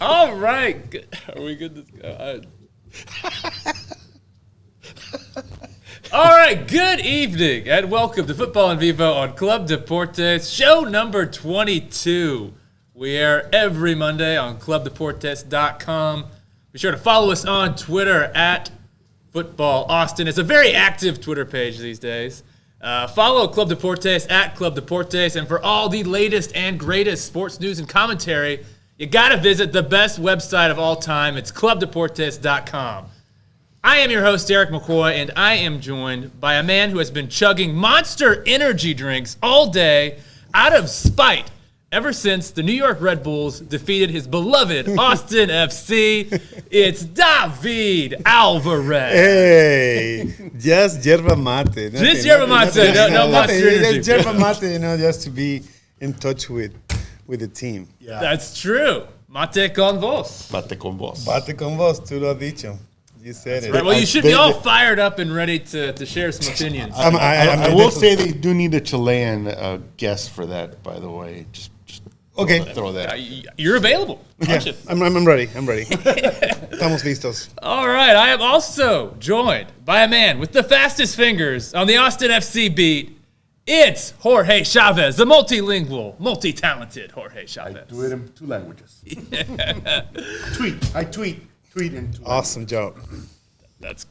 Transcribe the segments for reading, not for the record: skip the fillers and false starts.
All right. Good. Are we good to go? All right. Good evening and welcome to Futbol and Vivo on Club Deportes, show number 22. We air every Monday on clubdeportes.com. Be sure to follow us on Twitter at Futbol Austin. It's a very active Twitter page these days. Follow Club Deportes at Club Deportes. And for all the latest and greatest sports news and commentary, you got to visit the best website of all time. It's clubdeportes.com. I am your host, Eric McCoy, and I am joined by a man who has been chugging Monster energy drinks all day out of spite ever since the New York Red Bulls defeated his beloved Austin FC. It's David Alvarez. Hey, just yerba mate. Just yerba mate, no Monster energy. Just yerba mate, just to be in touch with the team. Yeah. That's true. Mate con vos. Mate con vos. Mate con vos, tú lo has dicho. You said it. Right. Well, you should be all fired up and ready to share some opinions. I will say they do need a Chilean guest for that, by the way. Just okay. Throw that. You're available. Yeah, I'm ready. Estamos listos. All right. I am also joined by a man with the fastest fingers on the Austin FC beat. It's Jorge Chavez, the multilingual, multi-talented Jorge Chavez. I do it in 2 languages. I tweet in 2 Awesome job.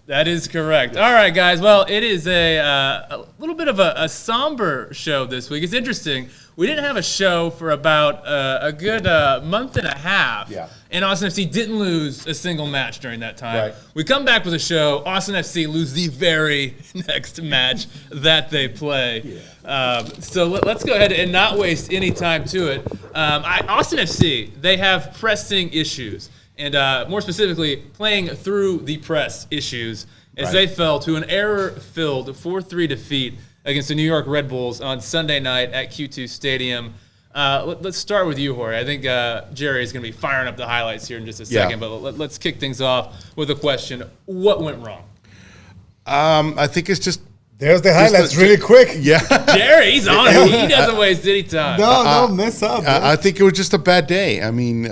That is correct. All right, guys. Well, it is a little bit of a somber show this week. It's interesting. We didn't have a show for about a good month and a half. Yeah. And Austin FC didn't lose a single match during that time. Right. We come back with a show. Austin FC lose the very next match that they play. Yeah. So let's go ahead and not waste any time to it. Austin FC, they have pressing issues. And more specifically, playing through the press issues as they fell to an error-filled 4-3 defeat against the New York Red Bulls on Sunday night at Q2 Stadium. Let's start with you, Jorge. I think Jerry is going to be firing up the highlights here in just a second, but let's kick things off with a question. What went wrong? I think it's just... There's the highlights really quick. Yeah. Jerry, he's on it. He doesn't waste any time. No, mess up. I think it was just a bad day. I mean...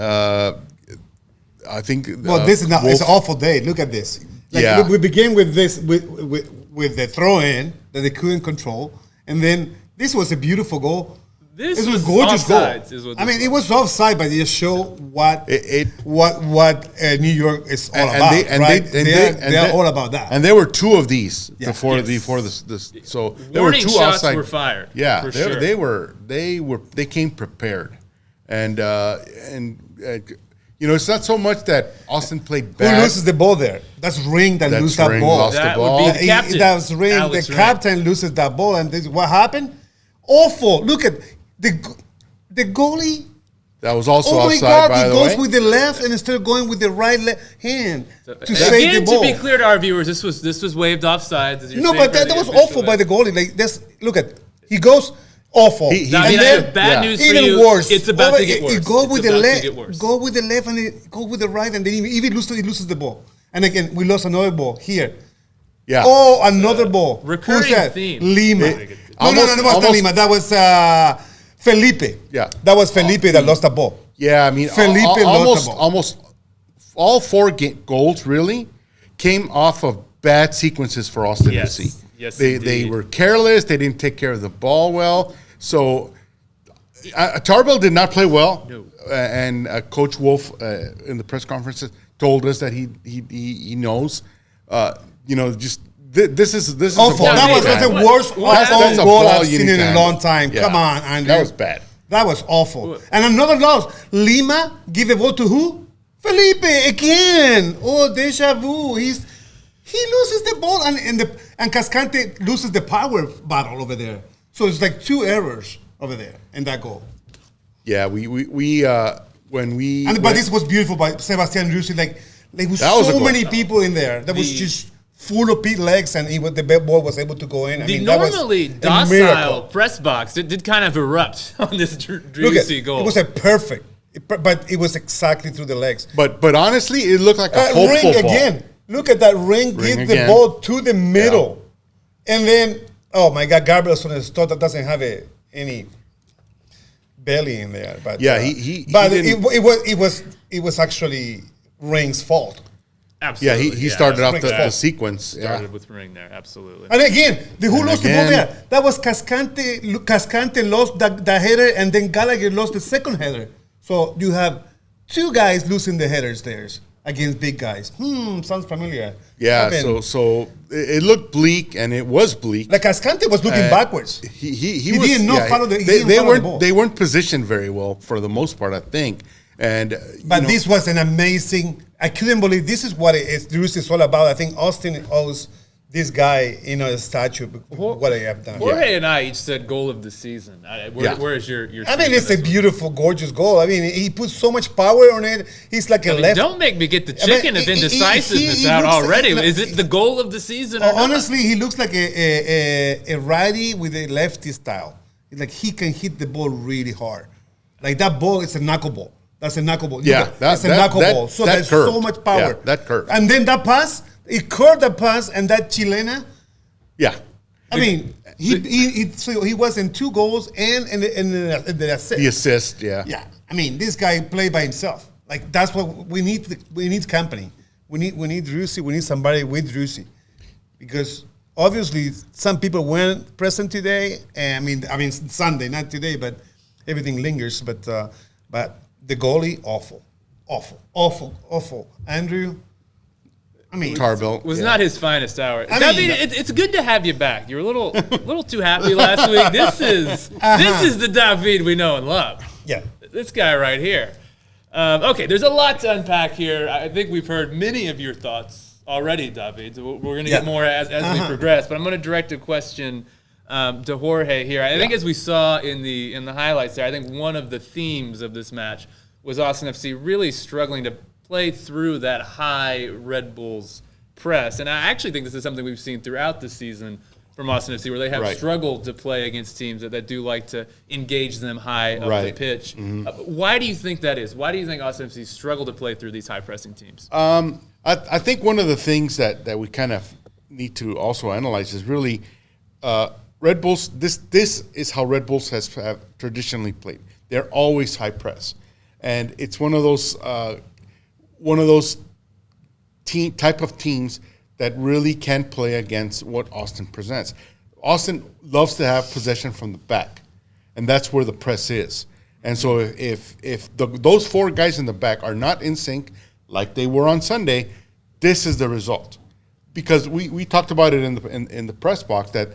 I think. Well, this is not. It's an awful day. Look at this. Like, we began with this with the throw in that they couldn't control, and then this was a beautiful goal. This was was a gorgeous offsides, goal. It was offside, but it just showed what New York is all about. They are all about that. And there were 2 of these before this. So there were 2 shots offside. Were fired. Yeah, for sure. They came prepared, and it's not so much that Austin played bad. Who loses the ball there? That's Ring that loses that ball. Lost the ball. Would be the captain. That's Ring. The captain loses that ball, and what happened? Awful. Look at the goalie. That was also offside, my God, by the way. He goes with the left and instead of going with the right hand to save the ball. To be clear to our viewers, this was waived offside. No, but that was awful by the goalie. Like this, look at he goes. Awful. Bad news for even you. Worse. It's about to get worse. You go with the left, go with the left, and go with the right, and then he loses the ball. And again, we lost another ball here. Yeah. Oh, another ball. Recurring Who's that? theme. Lima. No, it wasn't Lima. That was Felipe. Yeah. That was Felipe that lost the ball. Yeah, I mean, Felipe lost the ball. Almost all 4 goals really came off of bad sequences for Austin FC. Yes, they were careless. They didn't take care of the ball well. So Tarbell did not play well. No. And Coach Wolff in the press conferences told us that he knows. This is awful. That was the worst own goal I've seen in a long time. Yeah. Come on, Andrew. That was bad. That was awful. And another loss. Lima give the ball to who? Felipe again. Oh, deja vu. He loses the ball, and Cascante loses the power battle over there. So it's like 2 errors over there in that goal. Yeah, but this was beautiful by Sebastian Rusi. Like with so many people in there. That was just full of legs, and the ball was able to go in. The normally docile press box did kind of erupt on this Rusi goal. It was a perfect, but it was exactly through the legs. But honestly, it looked like a hopeful Ring ball. Again. Look at that Ring give the ball to the middle. Yeah. And then, oh my God, Gabrielson is that doesn't have any belly in there. But Yeah, he but didn't- it was actually Ring's fault. Absolutely. he started off Spring's the fault. sequence. Started with Ring there, absolutely. And again, who lost the ball again- there? That was Cascante. Cascante lost the header, and then Gallagher lost the second header. So you have two guys losing the headers there against big guys. Sounds familiar. Yeah, I mean, so it looked bleak, and it was bleak. like Cascante was looking backwards. He He was, did not follow the- he didn't they follow the weren't ball. they weren't positioned very well for the most part, I think. And But this was an amazing. I couldn't believe this is what Drews is all about. I think Austin owes this guy, a statue. What I have done. Jorge and I each said goal of the season. Where is your I mean, take it's on a this one? beautiful, gorgeous goal. I mean, he puts so much power on it. He's like a left. Don't make me get the I mean, chicken of he indecisiveness out looks already. like- Is it the goal of the season? Or not? Honestly, he looks like a righty with a lefty style. Like he can hit the ball really hard. Like that ball is a knuckleball. That's a knuckleball. Yeah, that's a knuckleball. So that there's curved. so much power. Yeah, that curved. And then that pass, it curved the pass, and that Chilena. yeah, I mean, he was in 2 goals and in the assist. the assist. Yeah, Yeah, I mean, this guy played by himself. Like that's what we need. We need company. We need Drusi. We need somebody with Drusi, because obviously some people weren't present today. And I mean Sunday, not today, but everything lingers. But the goalie, awful. Andrew, I mean, Tarbell was yeah. not his finest hour. I I mean- mean, it's good to have you back. You're a little too happy last week. This is the David we know and love. yeah. This guy right here. Okay, there's a lot to unpack here. I think we've heard many of your thoughts already, David. So we're going to get more as we progress. But I'm going to direct a question to Jorge here. I think as we saw in the highlights there, I think one of the themes of this match was Austin FC really struggling to play through that high Red Bulls press. And I actually think this is something we've seen throughout the season from Austin FC, where they have struggled to play against teams that do like to engage them high up the pitch. Why do you think that is? Why do you think Austin FC struggle to play through these high-pressing teams? I think one of the things that we kind of need to also analyze is really Red Bulls. This is how Red Bulls have traditionally played. They're always high press, and it's one of those type of teams that really can play against what Austin presents. Austin loves to have possession from the back, and that's where the press is. And so if those 4 guys in the back are not in sync like they were on Sunday, this is the result. Because we talked about it in the press box that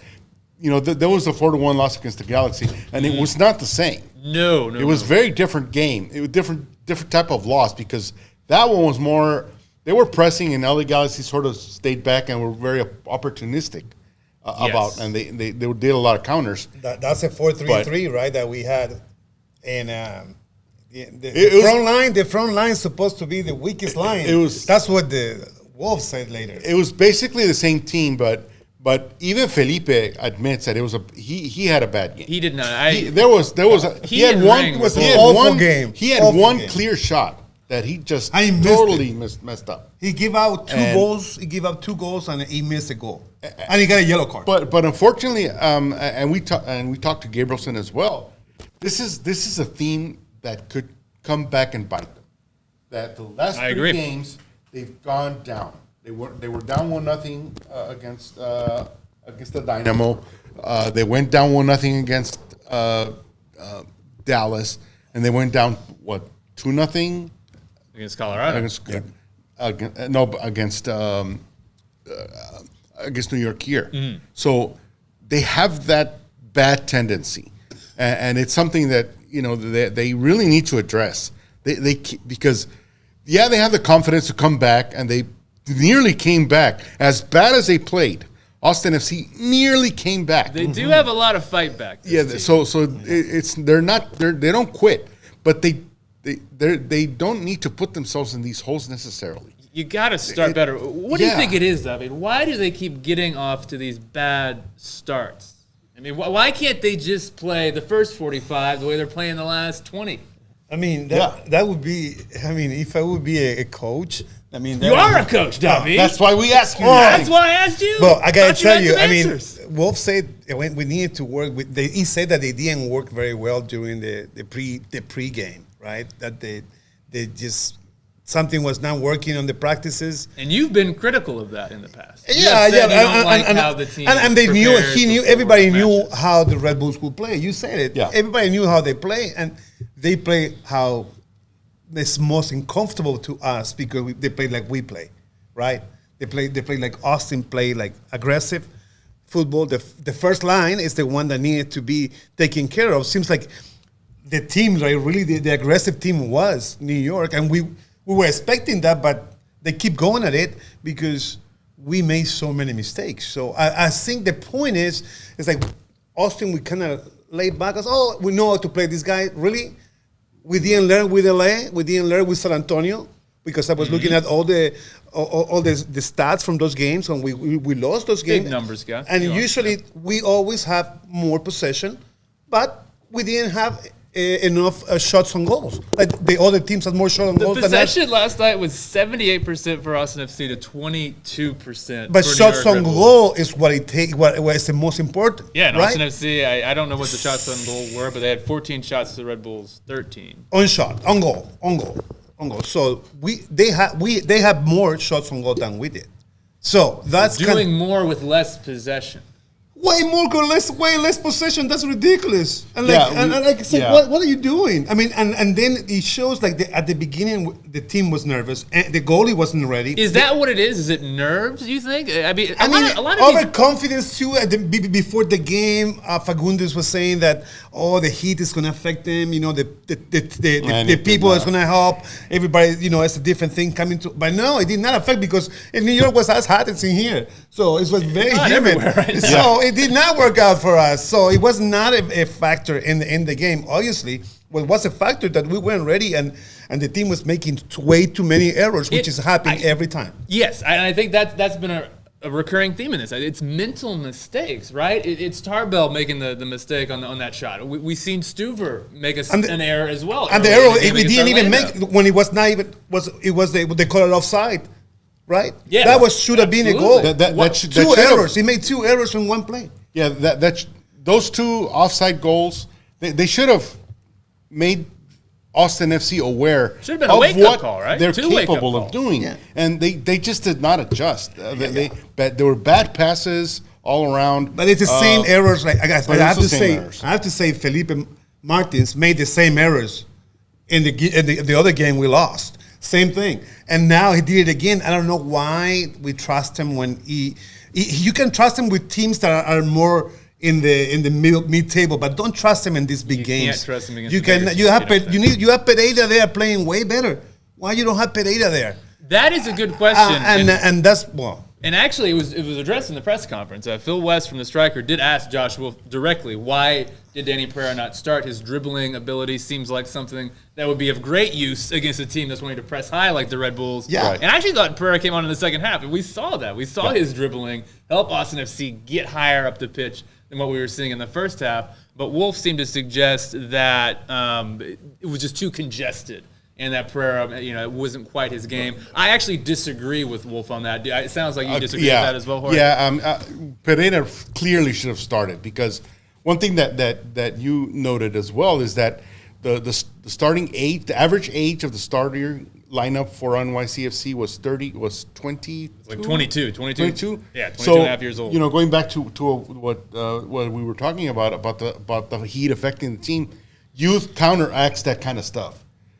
there was a 4-1 loss against the Galaxy, and it was not the same. No. It was very different game. It was different type of loss, because that one was more. They were pressing, and LA Galaxy sort of stayed back and were very opportunistic about, and they did a lot of counters. That's a 4-3-3, right? That we had, and the front line is supposed to be the weakest line. That's what the Wolff said later. It was basically the same team, but even Felipe admits that he had a bad game. He did not. He had one game. He had one clear shot that he just totally messed up. He gave out 2 goals. He gave up 2 goals, and he missed a goal, and he got a yellow card. But unfortunately, and we talked to Gabrielson as well. This is a theme that could come back and bite them. That the last 3 games they've gone down. They were down 1-0 against the Dynamo. They went down 1-0 against Dallas, and they went down 2-0 against Colorado. Against New York here. So they have that bad tendency, and it's something that they really need to address. Because they have the confidence to come back, and they nearly came back. As bad as they played, Austin FC nearly came back. They do have a lot of fight back. Yeah, so they don't quit, but they don't need to put themselves in these holes necessarily. You got to start better. What do you think it is, David? Why do they keep getting off to these bad starts? I mean, why can't they just play the first 45 the way they're playing the last 20? I mean, that would be. I mean, if I would be a coach, I mean, You are a coach, David. That's why we ask you. That's why I asked you. Well, I gotta Thought tell had you, some I mean, answers. Wolff said when we needed to work with. He said that they didn't work very well during the pre-game, right? That they just something was not working on the practices. And you've been critical of that in the past. You Yeah, have said yeah, you don't like how the team and they knew prepares he knew before everybody knew matches. how the Red Bulls would play. You said it. Yeah. Everybody knew how they play, and they play how it's most uncomfortable to us because they play like we play, right? They play like Austin play, like aggressive football. The first line is the one that needed to be taken care of. Seems like the team, like really the aggressive team was New York, and we were expecting that, but they keep going at it because we made so many mistakes. So I think the point is, it's like Austin, we kind of laid back us. Oh, we know how to play this guy. Really, we didn't learn with LA. We didn't learn with San Antonio because I was looking at all the stats from those games when we lost those games. Big numbers, guy. And usually we always have more possession, but we didn't have enough shots on goals. Like the other teams had more shots on goals The than us. possession last night was 78% for Austin FC to 22%. But for New shots York on Red Bulls. goal is what is the most important. Yeah, and right? Austin FC, I don't know what the shots on goal were, but they had 14 shots to the Red Bulls, 13. On goal. So they have more shots on goal than we did. So that's Doing more with less possession. way more goal, way less possession. That's ridiculous. And like, Yeah, and like I said, yeah. what are you doing? I mean, and then it shows like at the beginning the team was nervous and the goalie wasn't ready. Is that what it is? Is it nerves, you think? I mean, a lot of overconfidence too. Before the game, Fagundes was saying that the heat is going to affect them. You know, the people is going to help everybody. You know, it's a different thing coming to. But no, it did not affect because in New York was as hot as in here, so it was very hot humid. everywhere, right? So it did not work out for us. So it was not a factor in the game. Obviously, what was a factor that we weren't ready and the team was making way too many errors, which is happening every time. Yes, and I think that's been a recurring theme in this. It's mental mistakes, right? It's Tarbell making the mistake on that shot. We seen Stuver make an error as well. And the early error, in game we against didn't even Orlando. make when it was not even they call it offside, right? Yeah, that should have been a absolutely. goal. Two errors. He made 2 errors in one play. Yeah, those 2 offside goals, they should have made Austin FC aware Should have been a of wake-up what call, right? they're 2 wake-up capable calls. of doing, Yeah. and they just did not adjust. There were bad passes all around. But it's the same errors. Like I have it's to the same errors. I have to say, Felipe Martins made the same errors in the other game we lost. Same thing, and now he did it again. I don't know why we trust him when you can trust him with teams that are more in the mid table, but don't trust him in these big games. You can't trust him against You the can. bigger You teams, have you have Pereira there playing way better. Why you don't have Pereira there? That is a good question. And that's well. And actually, it was addressed in the press conference. Phil West from the Striker did ask Josh Wolff directly, why did Danny Pereira not start? His dribbling ability seems like something that would be of great use against a team that's wanting to press high like the Red Bulls. Yeah. Right. And I actually thought Pereira came on in the second half, and we saw that. We saw his dribbling help Austin FC get higher up the pitch than what we were seeing in the first half. But Wolff seemed to suggest that it was just too congested. And that Pereira, it wasn't quite his game. I actually disagree with Wolff on that. It sounds like you disagree with that as well, Jorge. Yeah, Pereira clearly should have started because one thing that you noted as well is that the starting age, the average age of the starter lineup for NYCFC was 20. Like 22. 22? Yeah, 22 so, and a half years old. Going back to what we were talking about the heat affecting the team, youth counteracts that kind of stuff.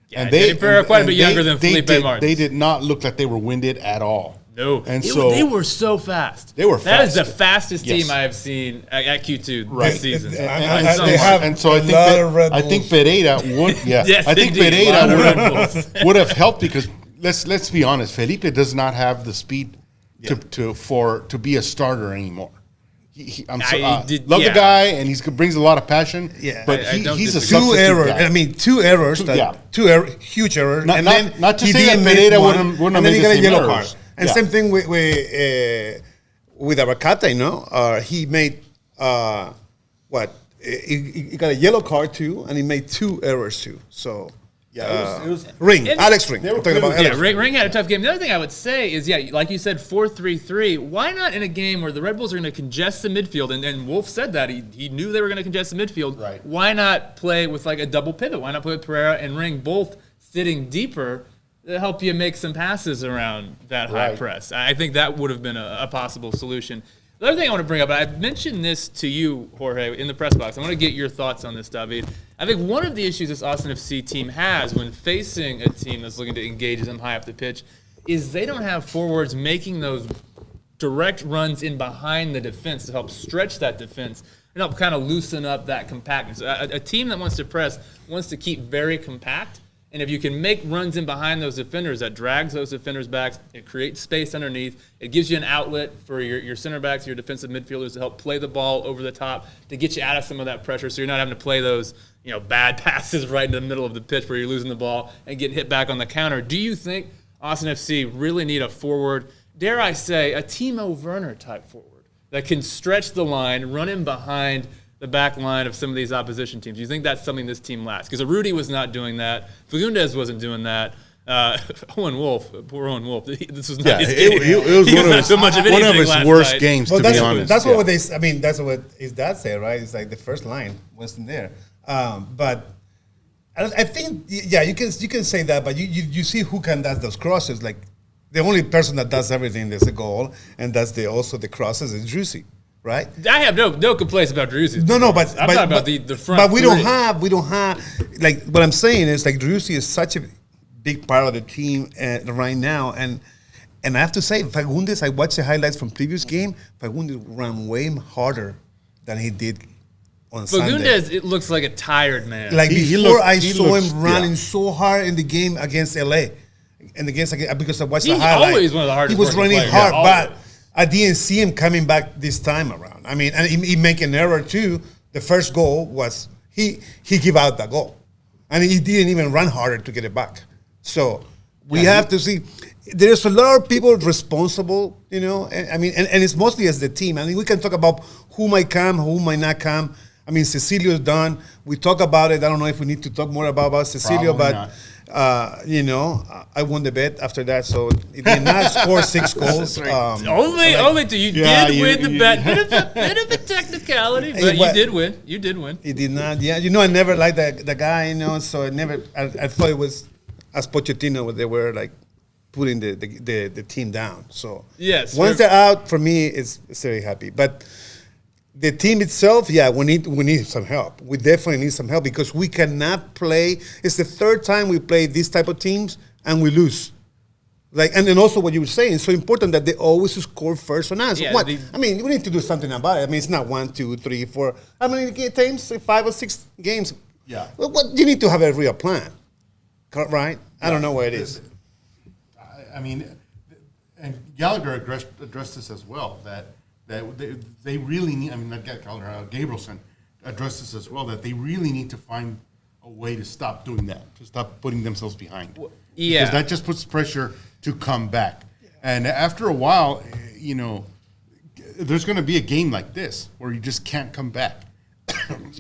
Yeah, Danny Pereira quite a bit younger than Felipe Martins. They did not look like they were winded at all. No, and they were so fast. They were That is fast. the fastest Yes. team I have seen at Q2 Right. this season. And so I think Pereira would. Yeah, Yes, I think indeed. A lot of Red Pereira Bulls. would have helped because let's be honest, Felipe does not have the speed to be a starter anymore. Love the guy, and he brings a lot of passion. Yeah. but I don't he's a disagree. Two substitute errors. guy. I mean, 2 errors. Huge errors. Not to he say that didn't miss Pereira one, wouldn't and have then he made got the a same yellow errors. card. And Yeah. same thing with Abacata. He made he got a yellow card too, and he made 2 errors too. So Yeah, it was Ring, And Alex Ring. they were I'm talking about clearly- Alex Ring had a tough game. The other thing I would say is, like you said, 4-3-3. Why not in a game where the Red Bulls are going to congest the midfield? And Wolff said that. He knew they were going to congest the midfield. Right. Why not play with like a double pivot? Why not play with Pereira and Ring both sitting deeper to help you make some passes around that high Right. press? I think that would have been a possible solution. The other thing I want to bring up, I mentioned this to you, Jorge, in the press box. I want to get your thoughts on this, David. I think one of the issues this Austin FC team has when facing a team that's looking to engage them high up the pitch is they don't have forwards making those direct runs in behind the defense to help stretch that defense and help kind of loosen up that compactness. A team that wants to press wants to keep very compact. And if you can make runs in behind those defenders, that drags those defenders back. It creates space underneath. It gives you an outlet for your center backs, your defensive midfielders to help play the ball over the top to get you out of some of that pressure, so you're not having to play those bad passes right in the middle of the pitch where you're losing the ball and getting hit back on the counter. Do you think Austin FC really need a forward, dare I say, a Timo Werner type forward that can stretch the line, run in behind the back line of some of these opposition teams? Do you think that's something this team lacks? Because Rudy was not doing that. Fagundes wasn't doing that. Owen Wolff, poor Owen Wolff. This was not his game. it was He one not of so much of his anything worst last night. games, Well, to be honest. that's what that's what his dad said, right? It's like the first line wasn't there. But I think, you can say that, but you see who can does those crosses. Like the only person that does everything that's a goal, and that's also the crosses is Drusi, right? I have no complaints about Drusi. No, but I'm talking about the front. But we three. don't have like what I'm saying is like Drusi is such a big part of the team right now, and I have to say Fagundes. I watched the highlights from previous game. Fagundes ran way harder than he did on Sunday. Fagundes, it looks like a tired man. Like He before, looked- I he saw looks- him running yeah. so hard in the game against LA, and because I watched the He's highlight. always one of the hardest He was working running players. hard, Yeah, but I didn't see him coming back this time around. I mean, and he make an error too. The first goal was he gave out the goal, and he didn't even run harder to get it back. So we have to see. There's a lot of people responsible, and it's mostly as the team. I mean, we can talk about who might come, who might not come. I mean, Cecilio's done. We talk about it. I don't know if we need to talk more about Cecilio, Probably but I won the bet after that, so he did not score 6 goals. Only to you Yeah, did you- win the you- bet. Bit of a technicality, but you But- did win. You did win. He did not. Yeah, I never liked the guy. So I thought it was as Pochettino they were like putting the team down. So Yes, once they're out, for me, it's very happy. But the team itself, we need some help. We definitely need some help because we cannot play. It's the third time we play these type of teams and we lose. Like, and then also what you were saying, it's so important that they always score first on us. Yeah, What? I mean, we need to do something about it. I mean, it's not 1, 2, 3, 4. How many games? 5 or 6 games. Yeah. Well, you need to have a real plan, right? I don't know where it is. I mean, and Gallagher addressed this as well, that they really need, I mean, not Gallagher, Gabrielson addressed this as well, that they really need to find a way to stop doing that, to stop putting themselves behind. Yeah. Because that just puts pressure to come back. And after a while, there's going to be a game like this where you just can't come back.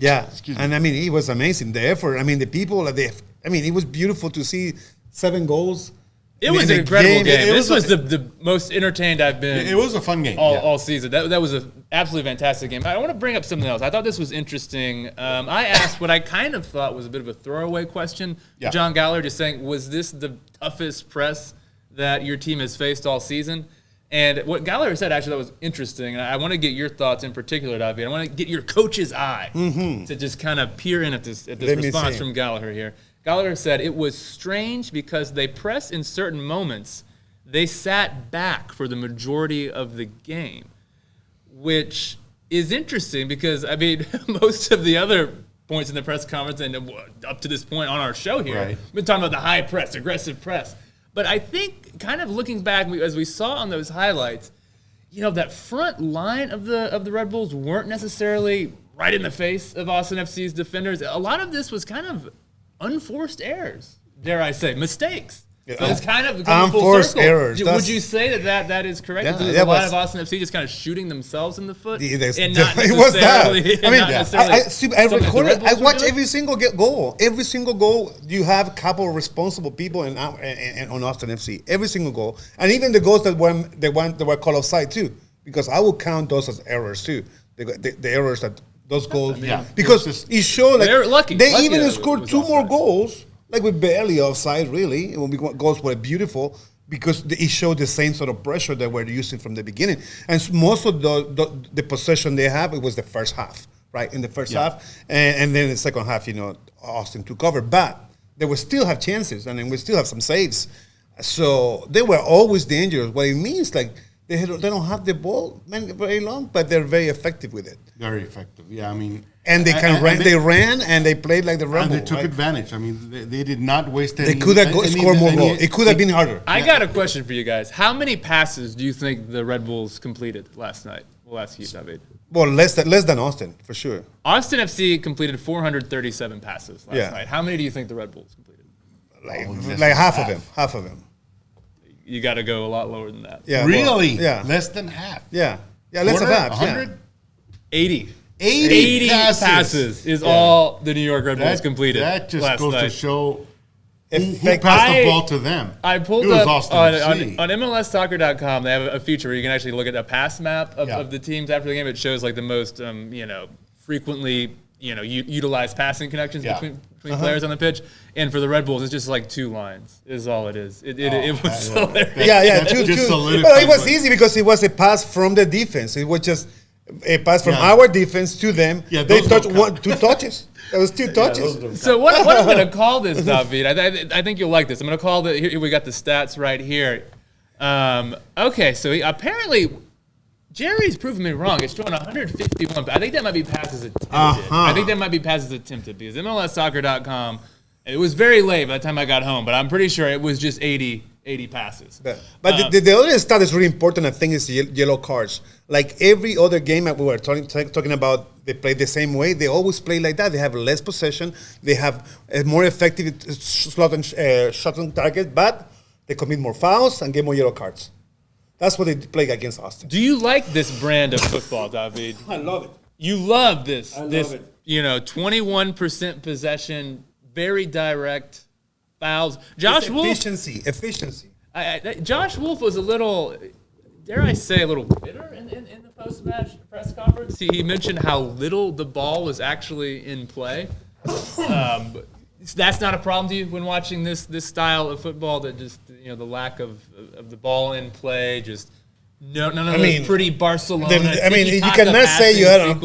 Yeah. Excuse me. And I mean, it was amazing. The effort. I mean, the people, it was beautiful to see 7 goals. It in was a an incredible game. It This was was the most entertained I've been. It was a fun game. all season. That was an absolutely fantastic game. I want to bring up something else. I thought this was interesting. I asked what I kind of thought was a bit of a throwaway question to John Gallagher, just saying, was this the toughest press that your team has faced all season? And what Gallagher said actually that was interesting, and I want to get your thoughts in particular, David. I want to get your coach's eye to just kind of peer in at this response from Gallagher here. Gallagher said it was strange because they pressed in certain moments. They sat back for the majority of the game, which is interesting because, I mean, most of the other points in the press conference and up to this point on our show here, we've been talking about the high press, aggressive press. But I think kind of looking back, as we saw on those highlights, that front line of the Red Bulls weren't necessarily right in the face of Austin FC's defenders. A lot of this was kind of unforced errors, dare I say, mistakes So it's kind of becoming full unforced circle. errors. Would you say that is correct? Yeah, There's a lot of Austin FC just kind of shooting themselves in the foot, It and not was that. necessarily. I mean, I something recorded. the Red Bulls I were watch doing? every single goal. Every single goal, you have a couple of responsible people on Austin FC. Every single goal, and even the goals that were called offside too, because I will count those as errors too. The errors that those goals, because it showed like they're lucky. They Lucky even that it scored was 2 more offside. goals, like with barely offside. Really, goals were beautiful. Because it showed the same sort of pressure that we're using from the beginning. And most of the possession they have, it was the first half, right? In the first half. And then the second half, Austin took over. But they will still have chances, and then we still have some saves. So they were always dangerous. What it means, like, they don't have the ball very long, but they're very effective with it. Very effective. Yeah, I mean. And they can run. They ran and they played like the Red And Bull. they took advantage. I mean, they did not waste any. They could have scored more goals. It could have been harder. I got a question for you guys. How many passes do you think the Red Bulls completed last night? We'll ask you, David. Well, less than Austin, for sure. Austin FC completed 437 passes last night. How many do you think the Red Bulls completed? Like half of them. Half of them. You got to go a lot lower than that. Yeah. Really? Yeah. Less than half. Yeah. Yeah, less than half. 100? 80. 80 passes is all the New York Red Bulls completed. That just last goes night. to show who Effect- passed the ball to them. I pulled It was up Austin on FC. MLSsoccer.com. They have a feature where you can actually look at a pass map of the teams after the game. It shows like the most, frequently, utilized passing connections between players on the pitch. And for the Red Bulls, it's just like 2 lines is all it is. It was hilarious. Yeah, That two. just solidified But it was what- easy because it was a pass from the defense. It was just a pass from our defense to them. Yeah, They those touched don't count. 2 touches. That was 2 touches. So what I'm going to call this, David, I think you'll like this. I'm going to call here we got the stats right here. Okay, so apparently Jerry's proving me wrong. It's showing 151. I think that might be passes attempted. I think that might be passes attempted because MLSsoccer.com, it was very late by the time I got home, but I'm pretty sure it was just 80 passes. But the other stat that's really important, I think, is the yellow cards. Like every other game that we were talking about, they play the same way. They always play like that. They have less possession. They have a more effective shot on target, but they commit more fouls and get more yellow cards. That's what they play against Austin. Do you like this brand of football, David? I love it. You love this. I love this, it. 21% possession, very direct fouls. Josh Wolff. Efficiency. Josh Wolff was a little, dare I say, a little bitter in the post-match press conference. He mentioned how little the ball was actually in play. That's not a problem to you when watching this style of football. That just the lack of the ball in play, just none of those pretty Barcelona. You cannot say you have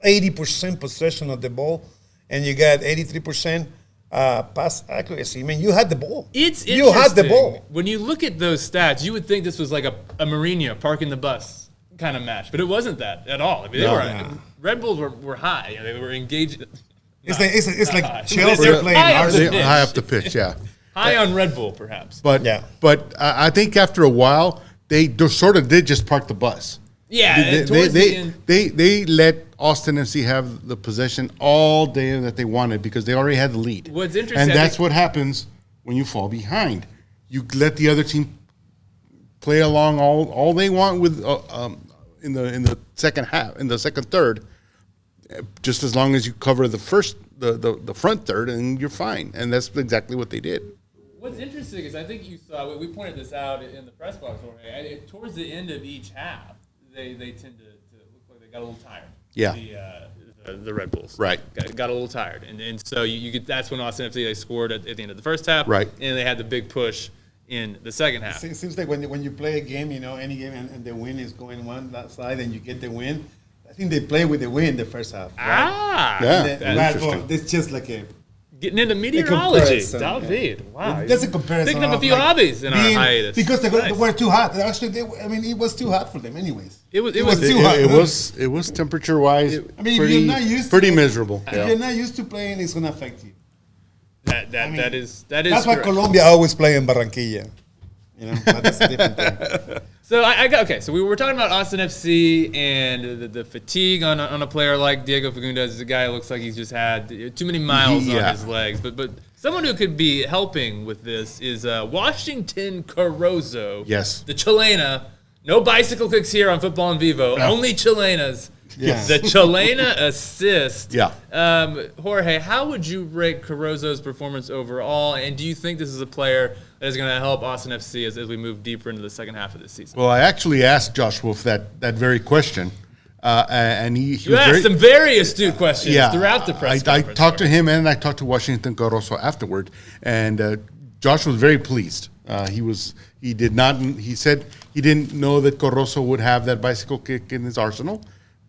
80% possession of the ball, and you got 83% pass accuracy. I mean, you had the ball. It's interesting. You had the ball. When you look at those stats, you would think this was like a Mourinho parking the bus kind of match, but it wasn't that at all. I mean, Red Bulls were high. They were engaged. It's like Chelsea playing Arsenal. High up the pitch, yeah. High on Red Bull, perhaps. But I think after a while, they sort of did just park the bus. Yeah, they let Austin FC have the possession all day that they wanted because they already had the lead. What's interesting, and that's what happens when you fall behind. You let the other team play along all they want with in the second half, in the second third, just as long as you cover the front third, and you're fine. And that's exactly what they did. What's interesting is I think you saw, we pointed this out in the press box, Jorge, towards the end of each half, they tend to look like they got a little tired. Yeah. The Red Bulls. Right. Got a little tired. And so you get, that's when Austin FC, they scored at the end of the first half. Right. And they had the big push in the second half. It seems like when you play a game, any game, and the win is going one side and you get the win, I think they play with the win the first half. Right? It's just like a... Getting into meteorology. David, yeah. wow. That's a comparison. Picking up a few hobbies in our hiatus. Because they were too hot. Actually, it was too hot for them anyways. It was too hot. It was temperature-wise if you're not used pretty to miserable. If you're not used to playing, it's going to affect you. That is That's why correct. Colombia always play in Barranquilla. But that's a different thing. So I got okay. So we were talking about Austin FC and the fatigue on a player like Diego Fagundes. The guy looks like he's just had too many miles on his legs. But someone who could be helping with this is Washington Carrozzo. Yes, the Chilena. No bicycle kicks here on Futbol and Vivo. No. Only Chilenas. Yes. The Chilena assist. Yeah. Jorge, how would you rate Carrozzo's performance overall? And do you think this is a player that is going to help Austin FC as we move deeper into the second half of this season? Well, I actually asked Josh Wolff that very question. And he you asked some very astute questions throughout the press I conference. talked to him and I talked to Washington Carrozzo afterward. And Josh was very pleased. He said he didn't know that Carrozzo would have that bicycle kick in his arsenal.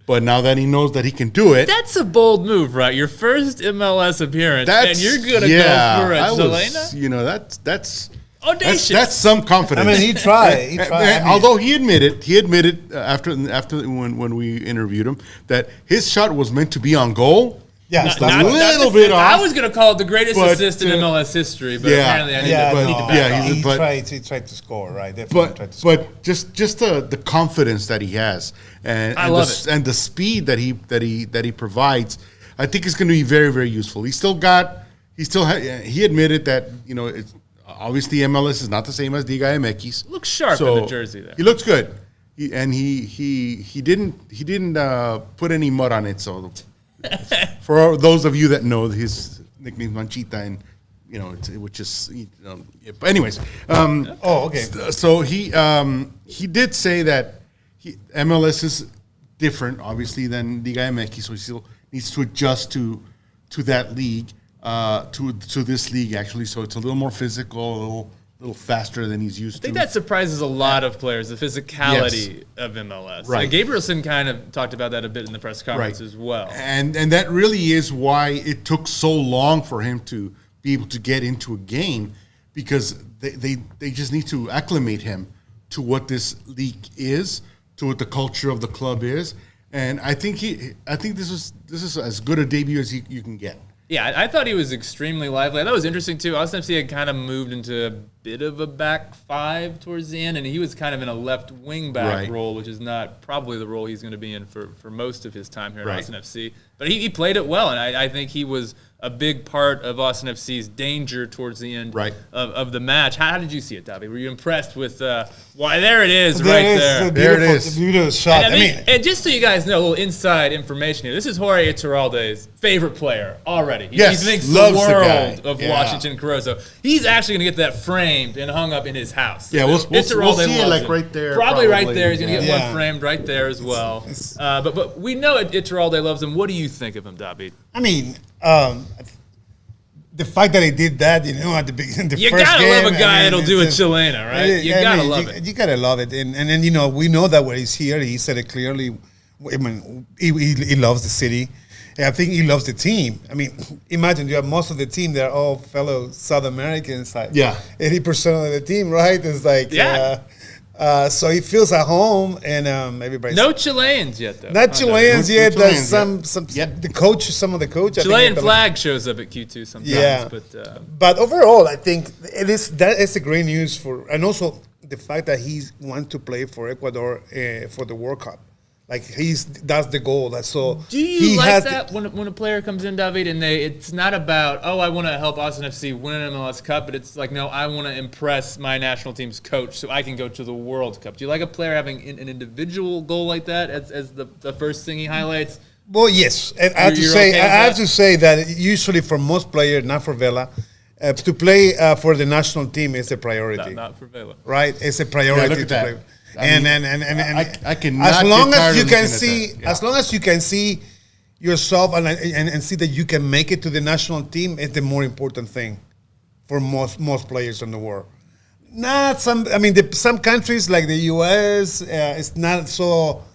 But now that he knows that he can do it. That's a bold move, right? Your first MLS appearance, and you're going to go for a Chilena? That's audacious. That's some confidence. I mean, he tried. Although he admitted after when we interviewed him that his shot was meant to be on goal. Yeah, a little bit off. I was going to call it the greatest assist in MLS history, but apparently I need to back off. He tried to score, right? Definitely tried to score. But just the confidence that he has and the speed that he provides, I think is going to be very, very useful. He admitted that it's obviously MLS is not the same as Liga MX. Looks sharp in the jersey there. He looks good, he didn't put any mud on it, so. For those of you that know, his nickname is Manchita, and which is But anyways, okay. So he did say that MLS is different, obviously, than Liga MX, so he still needs to adjust to that league, to this league actually. So it's a little more physical, a little faster than he's used to. I think that surprises a lot of players, the physicality of MLS. Right. Gabrielson kind of talked about that a bit in the press conference as well. And that really is why it took so long for him to be able to get into a game, because they just need to acclimate him to what this league is, to what the culture of the club is. And I think this is as good a debut as you can get. Yeah, I thought he was extremely lively. That was interesting, too. Austin FC had kind of moved into a bit of a back five towards the end, and he was kind of in a left wing back role, which is not probably the role he's going to be in for most of his time here at Austin FC. But he played it well, and I think he was a big part of Austin FC's danger towards the end of the match. How did you see it, Davi? Were you impressed with why? There it is, there it is. Beautiful shot. And just so you guys know, a little inside information here. This is Jorge Iturralde's favorite player already. He thinks the world of Washington Carrozzo. He's actually going to get that framed and hung up in his house. Yeah, we'll see it right there. Probably right there. He's going to get one framed right there as well. But we know Iturralde loves him. What do you think of him, David? I mean, the fact that he did that, at the beginning, the first game. You gotta love a guy that'll do a Chilena, right? You gotta love it. You gotta love it, and then we know that when he's here, he said it clearly. I mean, he loves the city. And I think he loves the team. I mean, imagine you have most of the team; they're all fellow South Americans. Like 80% of the team, right? It's like so he feels at home, and everybody's no Chileans yet, though. Not Chileans yet. There's some the coach, some of the coach. Chilean flag shows up at Q2 sometimes. Yeah, but overall, I think that is a great news and also the fact that he wants to play for Ecuador for the World Cup. Like that's the goal. Do you like that when a player comes in, David, and it's not about I want to help Austin FC win an MLS Cup, but it's like no, I want to impress my national team's coach so I can go to the World Cup. Do you like a player having an individual goal like that as the first thing he highlights? Well, yes, I have to say that usually for most players, not for Vela, to play for the national team is a priority. Not for Vela, right? It's a priority to play. I cannot as long as you can see, as long as you can see yourself and see that you can make it to the national team, is the more important thing for most players in the world. Some countries like the U.S. It's not so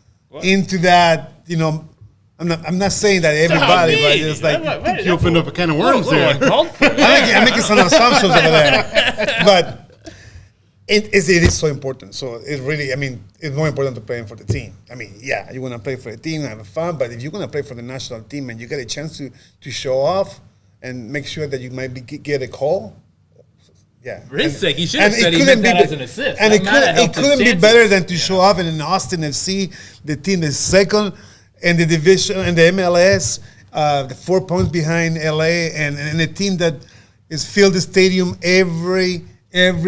into that. I'm not saying that everybody, but it's like you opened up a can of worms there. I'm making some assumptions over there, but. It is so important. So it's really, it's more important to play for the team. You want to play for the team and have fun, but if you're going to play for the national team and you get a chance to show off and make sure that you might get a call, Yeah. For his sake, he should have said he meant that as an assist. And it couldn't be better than to show off in Austin FC, the team is second in the division, in the MLS, the 4 points behind LA, and a team that is filled the stadium every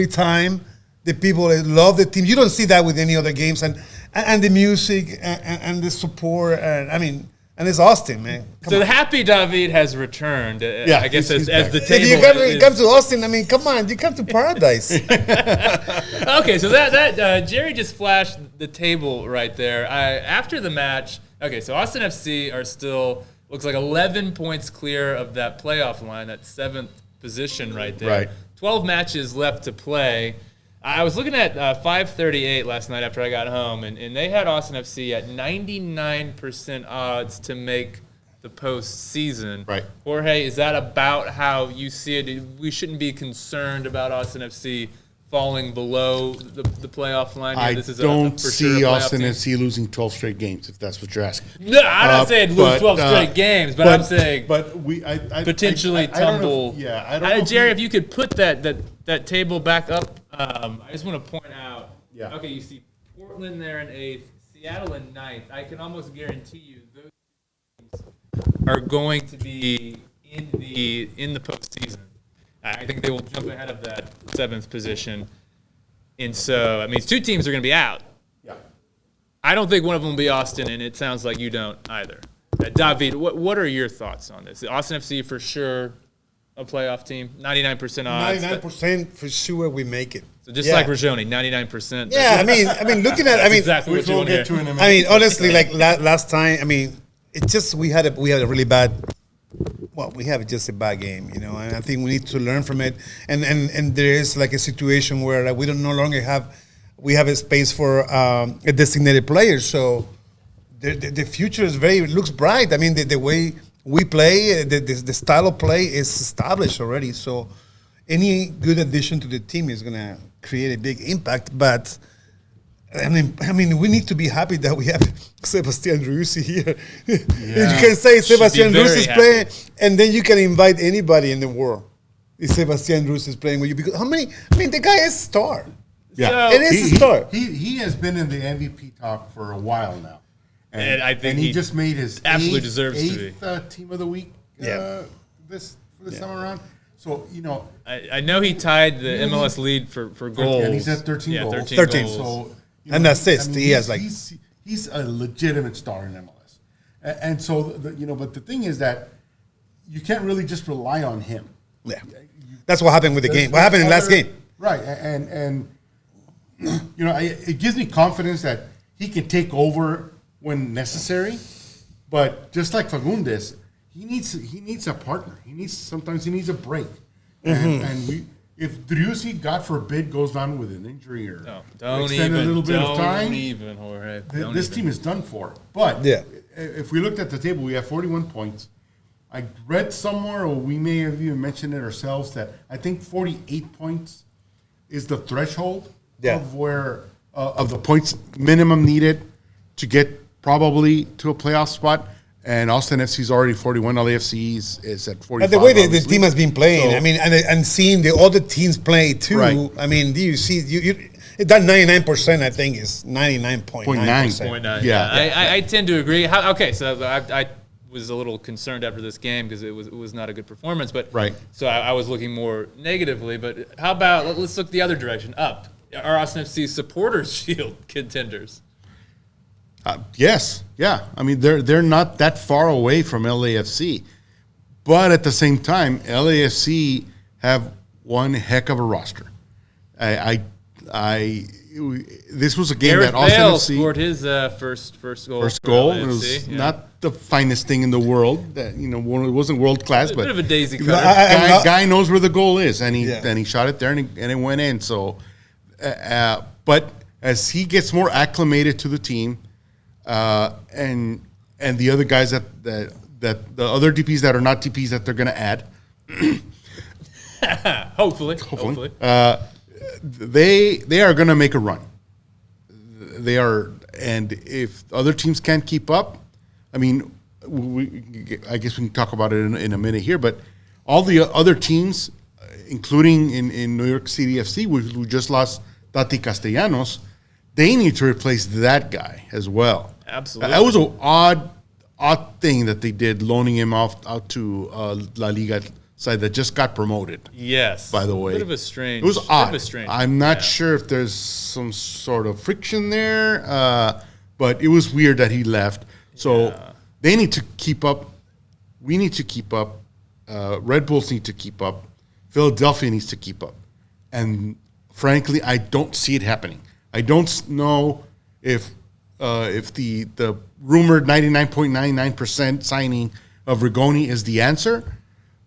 time. The people love the team. You don't see that with any other games, and the music and the support. And it's Austin, man. So the happy David has returned. I guess as the table. If you come to Austin, come on, you come to paradise. Okay, so that Jerry just flashed the table right there. After the match, okay, so Austin FC are still looks like 11 points clear of that playoff line, that 7th position right there. Right. 12 matches left to play. I was looking at 538 last night after I got home, and they had Austin FC at 99% odds to make the postseason. Right. Jorge, is that about how you see it? We shouldn't be concerned about Austin FC falling below the playoff line. I this is don't for see sure Austin team. FC losing 12 straight games, if that's what you're asking. No, I'm not saying lose 12 straight games, but I'm saying potentially tumble. I don't know. Jerry, if you could put that table back up, I just want to point out. Yeah. Okay, you see Portland there in 8th, Seattle in 9th. I can almost guarantee you those teams are going to be in the postseason. I think they will jump ahead of that 7th position. And so, I mean, 2 teams are going to be out. Yeah. I don't think one of them will be Austin, and it sounds like you don't either. David, what are your thoughts on this? Austin FC for sure a playoff team, 99% odds. 99% for sure we make it. So just like Rajoni, 99%. Yeah, I mean, looking at, exactly what you want to hear. to in a minute. I mean, honestly, like last time, I mean, it's just we had a really bad. Well, we have just a bad game, and I think we need to learn from it. And there is like a situation where we don't no longer have a space for a designated player. So the future is looks bright. I mean, the way we play, the style of play is established already. So any good addition to the team is gonna create a big impact. But I mean, we need to be happy that we have Sebastian Rusi here. You can say Sebastian Rusi is playing, and then you can invite anybody in the world. If Sebastian Rusi is playing with you, because the guy is a star. Yeah, it is a star. He has been in the MVP talk for a while now, and I think he just made his absolutely deserves to be team of the week. This time around. So I know he tied the MLS lead for goals. And he's at 13 goals. 13. Goals. So. And assist, he has like he's a legitimate star in MLS, and so but the thing is that you can't really just rely on him. Yeah, that's what happened with the game. What happened in the last game? Right, and it gives me confidence that he can take over when necessary. But just like Fagundes, he needs a partner. Sometimes he needs a break, and if Driussi, God forbid, goes down with an injury or extend a little bit of time, Jorge. This team is done for. But if we looked at the table, we have 41 points. I read somewhere, or we may have even mentioned it ourselves, that I think 48 points is the threshold of where of the points minimum needed to get probably to a playoff spot. And Austin FC is already 41. LAFC is at 45. But the way the team has been playing, and seeing the other teams play too. Right. I mean, do you see that 99%? I think is 99.9%. Yeah. I tend to agree. So I was a little concerned after this game because it was not a good performance. But so I was looking more negatively. But how about let's look the other direction, up? Are Austin FC Supporters Shield contenders? Yes, yeah. I mean, they're not that far away from LAFC, but at the same time, LAFC have one heck of a roster. This was a game Gareth that Austin Bale FC scored his first goal. First goal. LAFC, It was not the finest thing in the world. That it wasn't world class, but a bit of a daisy cutter. Guy knows where the goal is, and he shot it there, and it went in. So, but as he gets more acclimated to the team. And the other guys that the other DPs that are not DPs that they're going to add, hopefully, they are going to make a run. They are, and if other teams can't keep up, I mean, I guess we can talk about it in a minute here. But all the other teams including in New York City FC, we just lost Tati Castellanos. They need to replace that guy as well. Absolutely. That was an odd thing that they did, loaning him out to La Liga side that just got promoted. Yes. By the way. Bit of a strange. It was odd. I'm not yeah. sure if there's some sort of friction there, but it was weird that he left. So they need to keep up. We need to keep up. Red Bulls need to keep up. Philadelphia needs to keep up. And frankly, I don't see it happening. I don't know if the rumored 99.99% signing of Rigoni is the answer,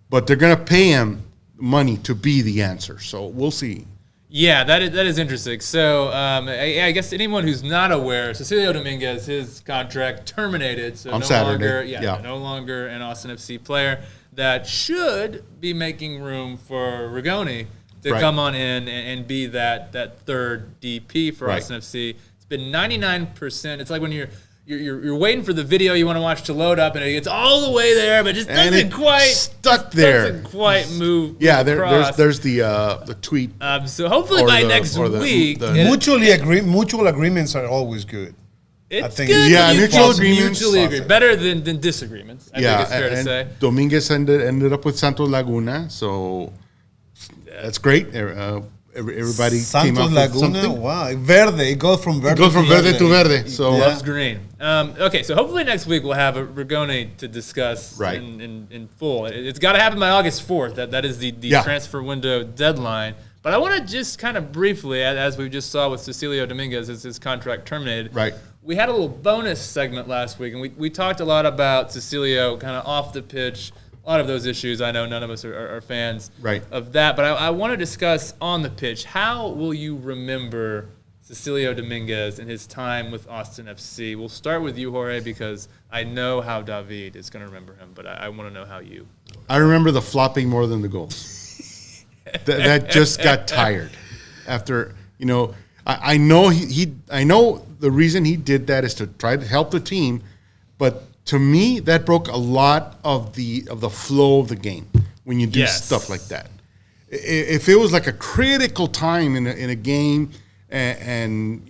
but they're going to pay him money to be the answer. So we'll see. Yeah, that is interesting. So I guess anyone who's not aware, Cecilio Dominguez, his contract terminated. So on Saturday. No longer an Austin FC player. That should be making room for Rigoni to come on in and be that third DP for Austin FC. It's been 99%. It's like when you're waiting for the video you want to watch to load up, and it gets all the way there, but just doesn't quite move. Yeah, there's the tweet. So hopefully by next week, mutual agreements are always good. It's good. Yeah, mutual agreements. Mutually agree. Better than disagreements. I think it's fair to say. Dominguez ended up with Santos Laguna, so that's great. Everybody came up with something. Wow. Verde. It goes from Verde to Verde. So loves green. Okay, so hopefully next week we'll have a Rigoni to discuss in full. It's got to happen by August 4th. That is the transfer window deadline. But I want to just kind of briefly, as we just saw with Cecilio Dominguez, as his contract terminated. Right. We had a little bonus segment last week, and we talked a lot about Cecilio kind of off the pitch, a lot of those issues. I know none of us are fans of that, but I want to discuss on the pitch. How will you remember Cecilio Dominguez and his time with Austin FC? We'll start with you, Jorge, because I know how David is going to remember him, but I want to know how you. I remember the flopping more than the goals. that just got tired after, I know I know the reason he did that is to try to help the team, but to me that broke a lot of the flow of the game when you do stuff like that. If it was like a critical time in a game, and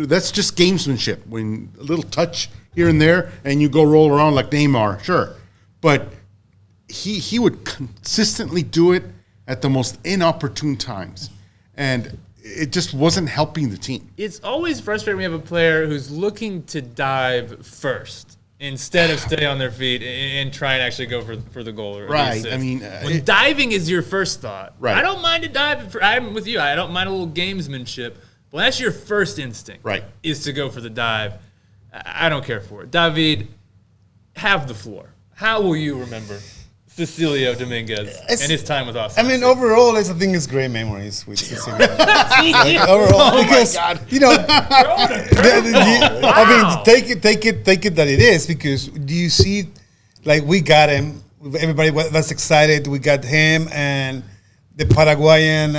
that's just gamesmanship. When a little touch here and there, and you go roll around like Neymar, sure, but he would consistently do it at the most inopportune times, and it just wasn't helping the team. It's always frustrating when you have a player who's looking to dive first instead of stay on their feet and try and actually go for the goal. Or right. the I mean, when diving is your first thought. Right. I don't mind a dive. I'm with you. I don't mind a little gamesmanship. But that's your first instinct. Right. Is to go for the dive. I don't care for it. David, have the floor. How will you remember Cecilio Dominguez and his time with Austin? I mean, overall, I think it's great memories with Cecilio. Overall, because I mean, take it that it is, because do you see, like, we got him. Everybody was excited. We got him and the Paraguayan.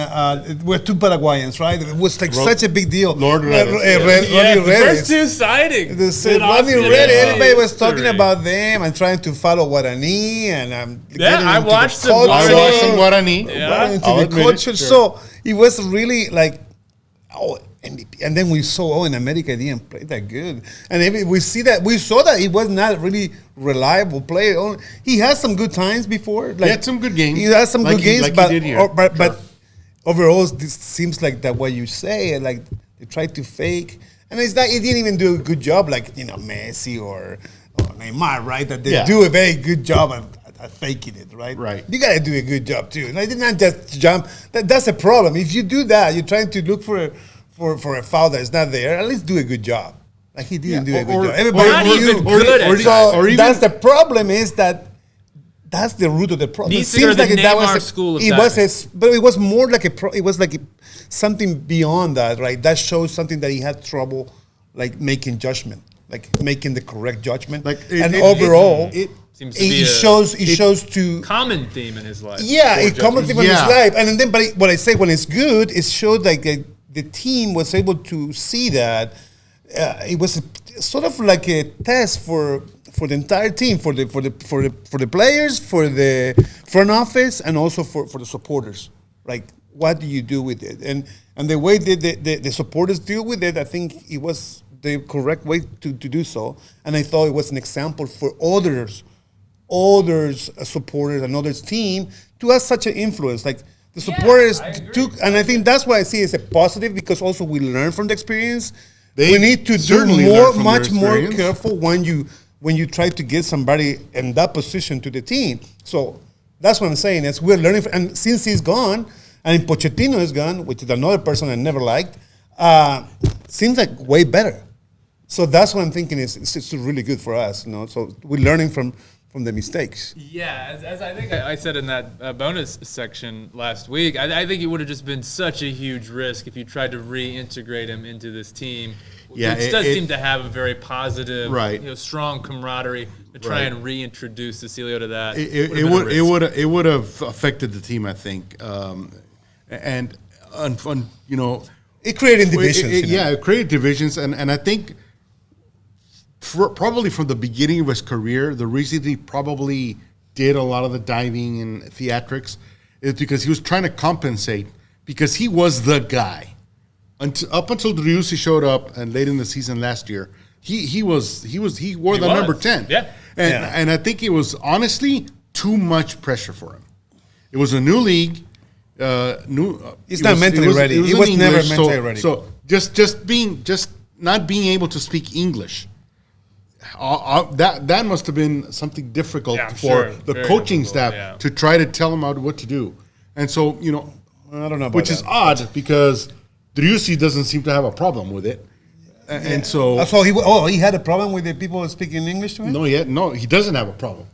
We're two Paraguayans, right? It was like such a big deal. Lord Redes. The first two sightings. Rodney Redes. Everybody was talking about them and trying to follow Guarani, and I watched some Guarani. Into the culture. So it was really like, MVP. And then we saw, in America, he didn't play that good. And we saw that he was not really reliable player. He had some good times before. He had some good games. He had some good games, but overall, this seems like that what you say, like they tried to fake. And it's not, he didn't even do a good job like, Messi or Neymar, right? That they do a very good job at faking it, right? Right. You got to do a good job, too. And I did not just jump. That's a problem. If you do that, you're trying to look for a foul that's not there, at least do a good job. Like he didn't do a good job. Everybody knew. That's the problem, is that's the root of the problem. It seems like that was school of diving. But it was more like it was like something beyond that, right? That shows something that he had trouble, like making judgment, like making the correct judgment. Overall, it seems to be shows to common theme in his life. Yeah, a common theme in his life. And then, but what I say when it's good, it showed like the team was able to see that it was sort of like a test for the entire team, for the players, for the front office, and also for the supporters. Like, what do you do with it? And the way the supporters deal with it, I think it was the correct way to do so. And I thought it was an example for others supporters, and others team to have such an influence. Like, the supporters took, and I think that's why I see it as a positive, because also we learn from the experience. We need to do much more careful when you try to get somebody in that position to the team. So that's what I'm saying. Is we're learning, and since he's gone, and Pochettino is gone, which is another person I never liked, seems like way better. So that's what I'm thinking it's really good for us. So we're learning from the mistakes. Yeah, as I think I said in that bonus section last week, I think it would have just been such a huge risk if you tried to reintegrate him into this team. Yeah, it does seem to have a very positive, right. Strong camaraderie to try and reintroduce Cecilio to that. It would have affected the team, I think, and it created divisions. It created divisions, and I think. Probably from the beginning of his career, the reason he probably did a lot of the diving and theatrics is because he was trying to compensate, because he was the guy. Up until Driussi showed up and late in the season last year, he wore the number 10. Yeah. And I think it was honestly too much pressure for him. It was a new league. He's not mentally ready. He was never mentally ready. So just not being able to speak English. That must have been something difficult for the coaching staff to try to tell him what to do. And so, I don't know about which is odd, because Driussi doesn't seem to have a problem with it. And so he had a problem with the people speaking English to him? No, he doesn't have a problem,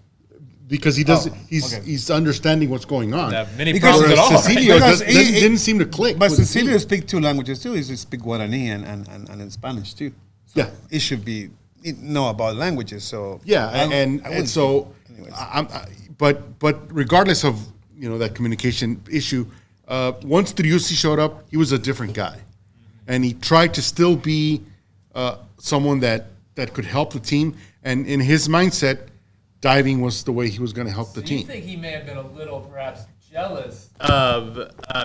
because he doesn't. He's understanding what's going on. Many problems at all. Cecilio didn't seem to click. But Cecilio speaks 2 languages too. He speaks Guarani and in Spanish too. So it should be know about languages. So but regardless of that communication issue, once Driussi showed up, he was a different guy, and he tried to still be someone that could help the team. And in his mindset, diving was the way he was going to help the team. You think he may have been a little perhaps jealous of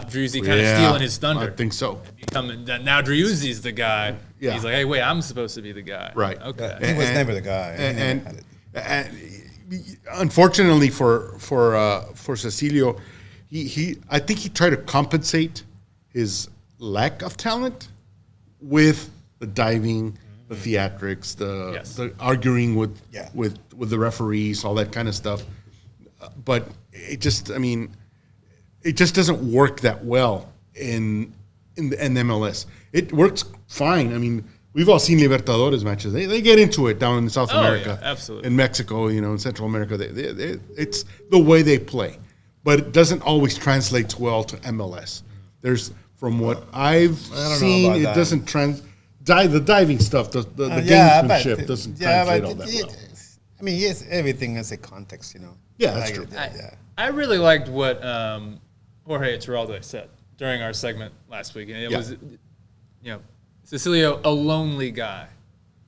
Driussi kind of stealing his thunder? I think so. Now Driussi's the guy. Yeah. He's like, hey, wait, I'm supposed to be the guy. Right. Okay. He was never the guy. And unfortunately for Cecilio, I think he tried to compensate his lack of talent with the diving, the theatrics, the arguing with the referees, all that kind of stuff. But it just doesn't work that well in MLS. It works fine. I mean, we've all seen Libertadores matches. They get into it down in South America, absolutely. In Mexico, in Central America. It's the way they play, but it doesn't always translate well to MLS. From what I've seen, it doesn't the diving stuff, the gamesmanship doesn't translate all that well. I mean, yes, everything has a context, Yeah, that's true. I really liked what Jorge Chavez said during our segment last week. And it was, Cecilio, a lonely guy.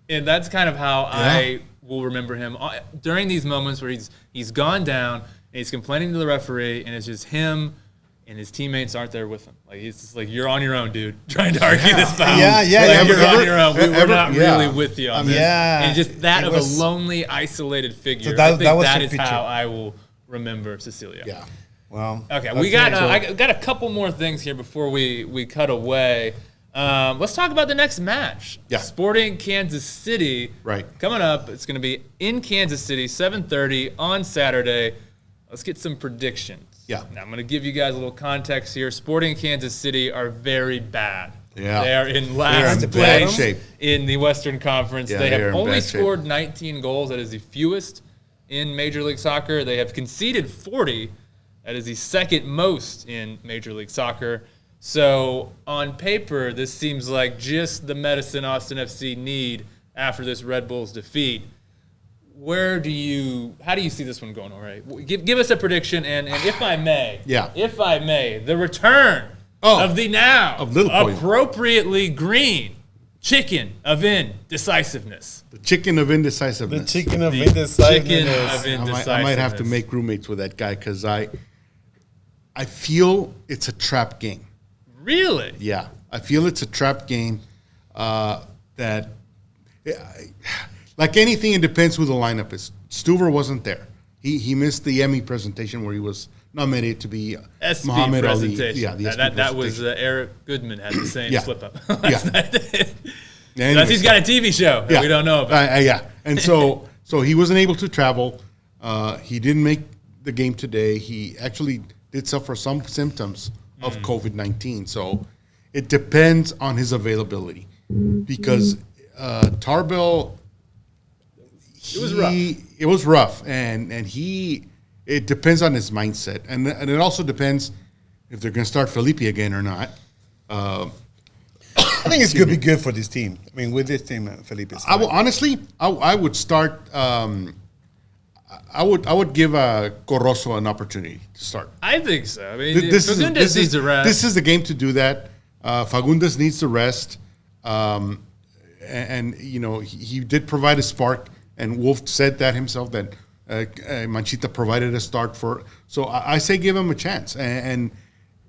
And that's kind of how I will remember him. During these moments where he's gone down and he's complaining to the referee, and it's just him and his teammates aren't there with him. Like, he's just like, you're on your own, dude, trying to argue this foul. You're on your own. We're not really with you on this. And just that of a lonely, isolated figure. So I think that is how I will remember Cecilio. Yeah. Well, okay. We got I got a couple more things here before we cut away. Let's talk about the next match. Yeah. Sporting Kansas City. Right. Coming up. It's going to be in Kansas City, 7:30 on Saturday. Let's get some predictions. Yeah. Now, I'm going to give you guys a little context here. Sporting Kansas City are very bad. Yeah. They are in last place shape in the Western Conference. Yeah, they have only shape. scored 19 goals. That is the fewest in Major League Soccer. They have conceded 40. That is the second most in Major League Soccer. So on paper, this seems like just the medicine Austin FC need after this Red Bulls defeat. How do you see this one going, all right? Give us a prediction, and if I may, the return of the now appropriately green chicken of indecisiveness. The chicken of indecisiveness. The chicken of indecisiveness. I might have to make roommates with that guy, because I I feel it's a trap game. Really? Yeah, I feel it's a trap game that, like anything, it depends who the lineup is. Stuver wasn't there. He missed the Emmy presentation where he was nominated to be SB Muhammad presentation. Ali. Yeah, the SB that was Eric Goodman had the same slip up Yeah. last night. Anyways, He's got a TV show that we don't know about. Yeah, and so he wasn't able to travel. He didn't make the game today. He actually did suffer some symptoms of COVID-19. So it depends on his availability because Tarbell. It was rough. It was rough, and it depends on his mindset, and it also depends if they're going to start Felipe again or not. I think it's going to be good for this team. I mean, with this team, Felipe is fine. I would start. I would give Corroso an opportunity to start. I think so. I mean, Fagundes needs a rest. This is the game to do that. Fagundes needs to rest, and you know he did provide a spark. And Wolff said that himself, that Manchita provided a start for. So I say give him a chance. And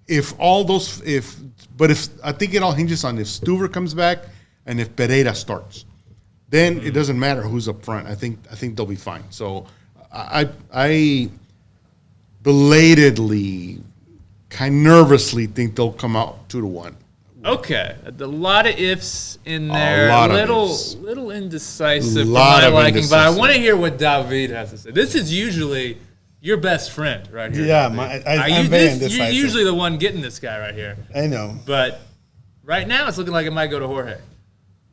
if I think it all hinges on if Stuver comes back and if Pereira starts, then it doesn't matter who's up front. I think they'll be fine. So I belatedly, kind of nervously think they'll come out 2-1. Okay, a lot of ifs in there. A little indecisive for Lot my of liking, but I indecisive. want to hear what David has to say. This is usually your best friend right here. Yeah, David. I'm very indecisive. You're usually the one getting this guy right here. I know. But right now it's looking like it might go to Jorge.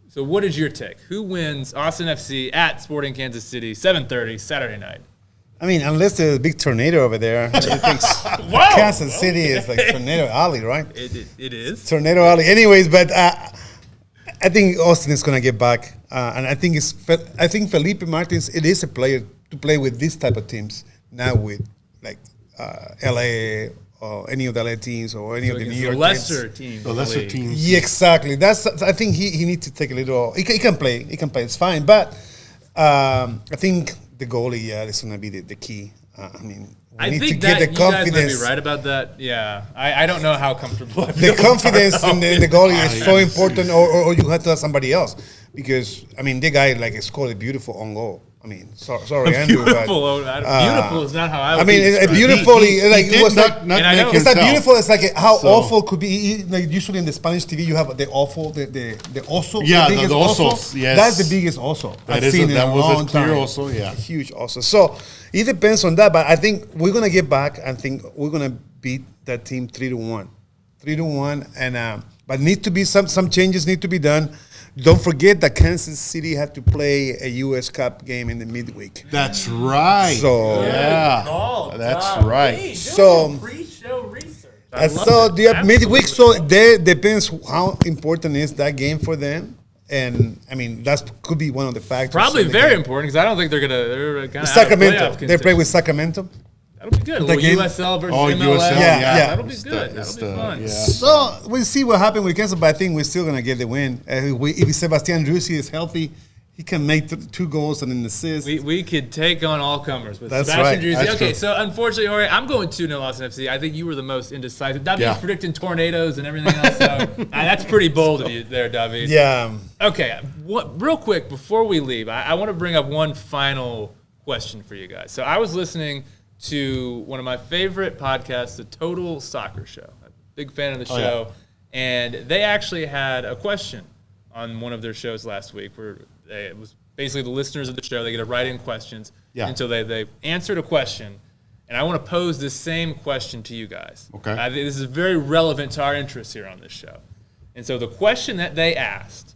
So what is your take? Who wins Austin FC at Sporting Kansas City, 7:30 Saturday night? I mean, unless there's a big tornado over there. He thinks Whoa! Kansas City is like Tornado Alley, right? It is. Tornado Alley. Anyways, but I think Austin is going to get back. And I think Felipe Martins, it is a player to play with this type of teams, not with like LA or any of the LA teams or any of the New York lesser teams. teams. The lesser teams. Yeah, exactly. I think he needs to take a little. He can play. He can play. It's fine. But I think the goalie, is going to be the key. I mean, we need to get the you guys might confidence. be right about that. Yeah, I don't know how comfortable I The feel confidence about in the goalie is so important, or you have to have somebody else because I mean, the guy like scored a beautiful own goal. I mean, sorry, Andrew, beautiful. but Beautiful is not how I would I mean, describe it. beautifully like it was like. And I know- It's not himself. beautiful. It's like how So- awful could be. Like usually in the Spanish TV, you have the awful, the oso. Yeah, the biggest the osos, yes. That's the biggest oso. That I've is seen a- in that a was a long clear time. oso, yeah. A huge oso. So it depends on that, but I think we're gonna get back. I think we're gonna beat that team 3-1, 3-1, and but need to be some changes need to be done. Don't forget that Kansas City had to play a U.S. Cup game in the midweek. That's right. So- yeah, Call, that's David. right. Doing So- pre-show research. I And love so it. they have midweek, so Absolutely. there depends how important is that game for them. And I mean, that could be one of the factors. Probably of the very game. important because I don't think they're kind of Sacramento, they play with Sacramento. That'll be good. A the little game- USL versus Oh, MLS. USL, Yeah, yeah. That'll be It's good. the- That'll it's be the- fun. yeah. So we'll see what happens with Kansas, but I think we're still gonna get the win. If Sebastian Rusi is healthy, he can make 2 goals and an assist. We could take on all comers with That's Sebastian right. Drusi. That's Okay, true. so unfortunately, Jorge, I'm going 2-0 Austin FC. I think you were the most indecisive. David's Yeah. predicting tornadoes and everything else. So that's pretty bold of you there, David. Yeah. Okay, real quick before we leave, I want to bring up one final question for you guys. So I was listening to one of my favorite podcasts, the Total Soccer Show. I'm a big fan of the show, and they actually had a question on one of their shows last week where it was basically the listeners of the show, they get to write in questions. Yeah. And so they answered a question, and I want to pose this same question to you guys. Okay. I think this is very relevant to our interests here on this show. And so the question that they asked,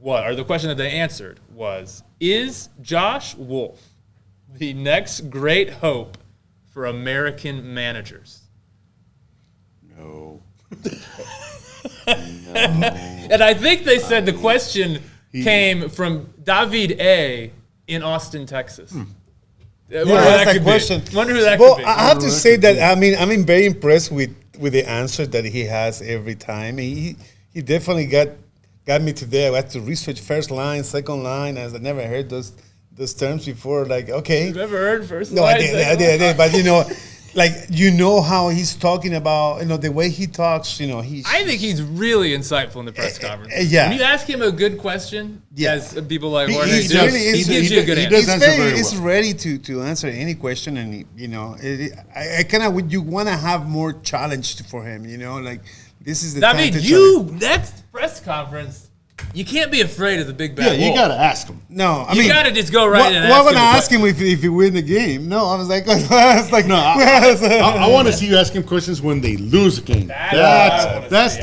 the question that they answered was, is Josh Wolff the next great hope for American managers? No. And I think they said the question came from David A. in Austin, Texas. Wonder who that's that a could question. be. Wonder who that Well, could be. I have to say that I'm very impressed with the answer that he has every time. He definitely got me today. I had to research first line, second line, as I never heard those terms before. Like, okay, You've ever heard first no, line, I did, second I did, line? but like, how he's talking about, the way he talks, I think he's really insightful in the press conference. Yeah. When you ask him a good question, as people like Jorge he do, he gives you a good answer. He's ready to answer any question, and I kind of you want to have more challenge for him, like this is the time to challenge. Next press conference, you can't be afraid of the big bad wolf. you got to ask him. No, you got to just go right in and ask him. I'm going to ask him if he win the game. No, I was like, I want to see you ask him questions when they lose a game. That's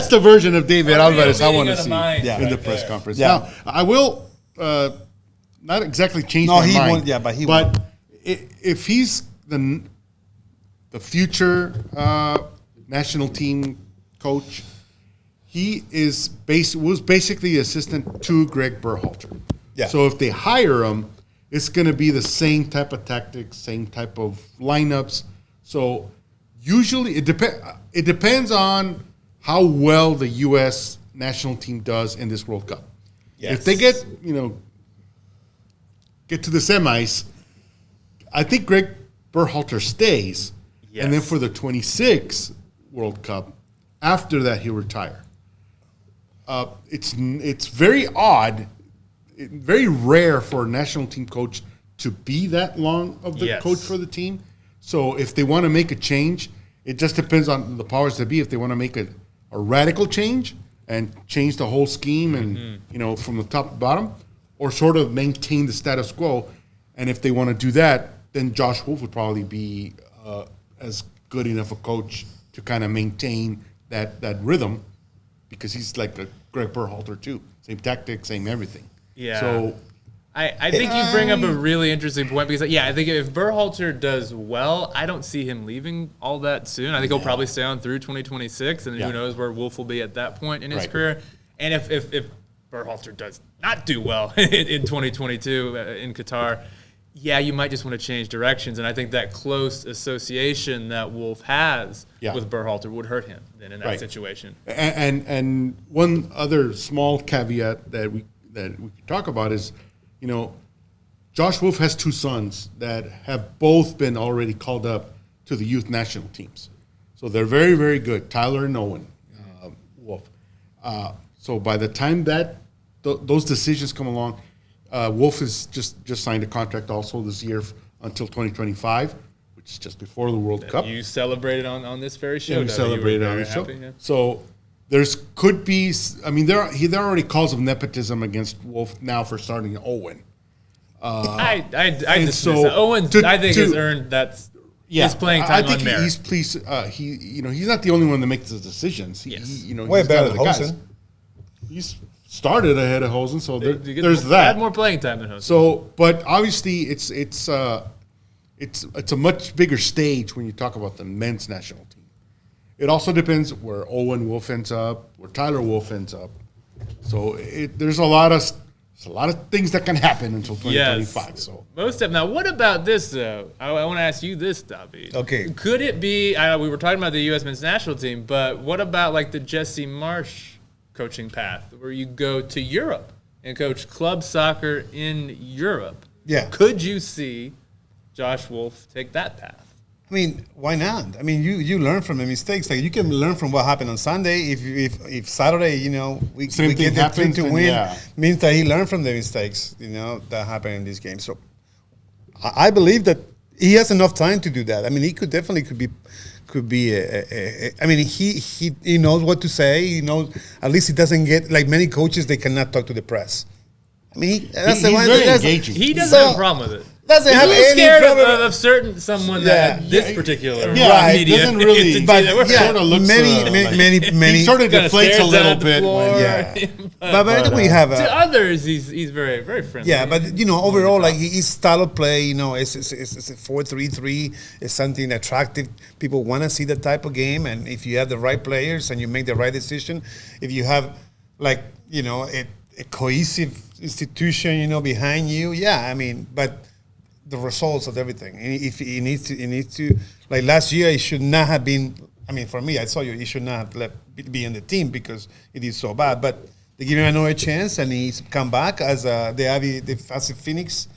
the version of David Alvarez I want to see in the press conference. Yeah. Now, I will not exactly change my mind. Won't, yeah, but he won't. But if he's the future national team coach, he was basically assistant to Greg Berhalter. Yeah. So if they hire him, it's going to be the same type of tactics, same type of lineups. So usually it depends on how well the U.S. national team does in this World Cup. Yes. If they get to the semis, I think Greg Berhalter stays, and then for the 26 World Cup, after that he'll retire. It's very odd, very rare for a national team coach to be that long of the coach for the team. So if they want to make a change, it just depends on the powers that be. If they want to make a radical change and change the whole scheme and from the top to bottom, or sort of maintain the status quo. And if they want to do that, then Josh Wolff would probably be as good enough a coach to kind of maintain that rhythm, because he's like a Greg Berhalter too. Same tactics, same everything. Yeah. So I think you bring up a really interesting point, because I think if Berhalter does well, I don't see him leaving all that soon. I think he'll probably stay on through 2026, and who knows where Wolff will be at that point in his career. And if Berhalter does not do well in 2022 in Qatar, you might just want to change directions. And I think that close association that Wolff has with Berhalter would hurt him then in that situation. And one other small caveat that we could talk about is, Josh Wolff has two sons that have both been already called up to the youth national teams. So they're very, very good, Tyler and Owen Wolff. So by the time that those decisions come along, Wolff has just signed a contract also this year until 2025, which is just before the World Cup. You celebrated on this very show. Yeah, we celebrated on the show. Yeah. So could be. I mean, there are already calls of nepotism against Wolff now for starting Owen. I dismiss that. Owen, I think, has earned his playing time. I think on merit. he's pleased. He's not the only one that makes the decisions. Way better than Hosen. He's started ahead of Hosen, so there's that. Had more playing time than Hosen. So, but obviously, it's a much bigger stage when you talk about the men's national team. It also depends where Owen Wolff ends up, where Tyler Wolff ends up. So there's a lot of things that can happen until 2025. Yes. So most of now, what about this though? I want to ask you this, David. Okay. Could it be? We were talking about the U.S. men's national team, but what about like the Jesse Marsh coaching path, where you go to Europe and coach club soccer in Europe? Yeah. Could you see Josh Wolff take that path? I mean, why not? I mean, you learn from the mistakes. Like, you can learn from what happened on Sunday. If Saturday, we get the team to win, means that he learned from the mistakes, that happened in this game. So I believe that he has enough time to do that. I mean, he could be. I mean, he knows what to say. He knows. At least he doesn't get, like many coaches, they cannot talk to the press. I mean, he's very engaging. He doesn't have a problem with it. Doesn't have any scared problem of someone that this particular media doesn't really, but sort of looks many he sort of deflates a little bit. But we have to others, he's very, very friendly. Yeah, but overall, like his style of play, it's a 4-3-3. It's something attractive. People want to see that type of game, and if you have the right players and you make the right decision, if you have a cohesive institution, behind you, I mean, but the results of everything. And if he needs to, like last year, he should not have been. I mean, for me, I saw he should not have be in the team because it is so bad. But they give him another chance, and he's come back as a Phoenix,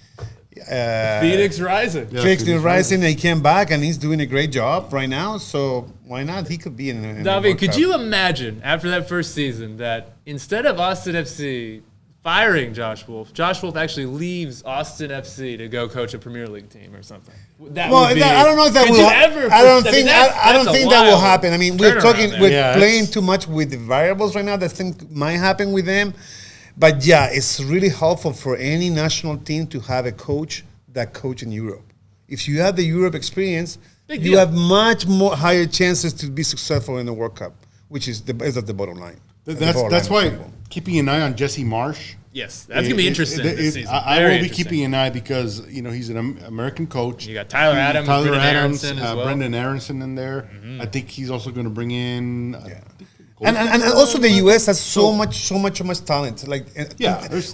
Phoenix Rising. Yeah, Phoenix Phoenix Rising. He came back and he's doing a great job right now. So why not? He could be in the David, World could Cup. you imagine after that first season that instead of Austin FC firing Josh Wolff actually leaves Austin FC to go coach a Premier League team or something? I don't know if that will. I don't think that will happen. I mean, we're playing too much with the variables right now. That thing might happen with them, but yeah, it's really helpful for any national team to have a coach that coach in Europe. If you have the Europe experience, you have much more higher chances to be successful in the World Cup, which is the bottom line. That's why keeping an eye on Jesse Marsch. Yes, that's going to be interesting this season. I will be keeping an eye because he's an American coach. You got Tyler Adams, Aronson as well. Brendan Aronson in there. I think he's also going to bring in. And also the U.S. has so much talent. Like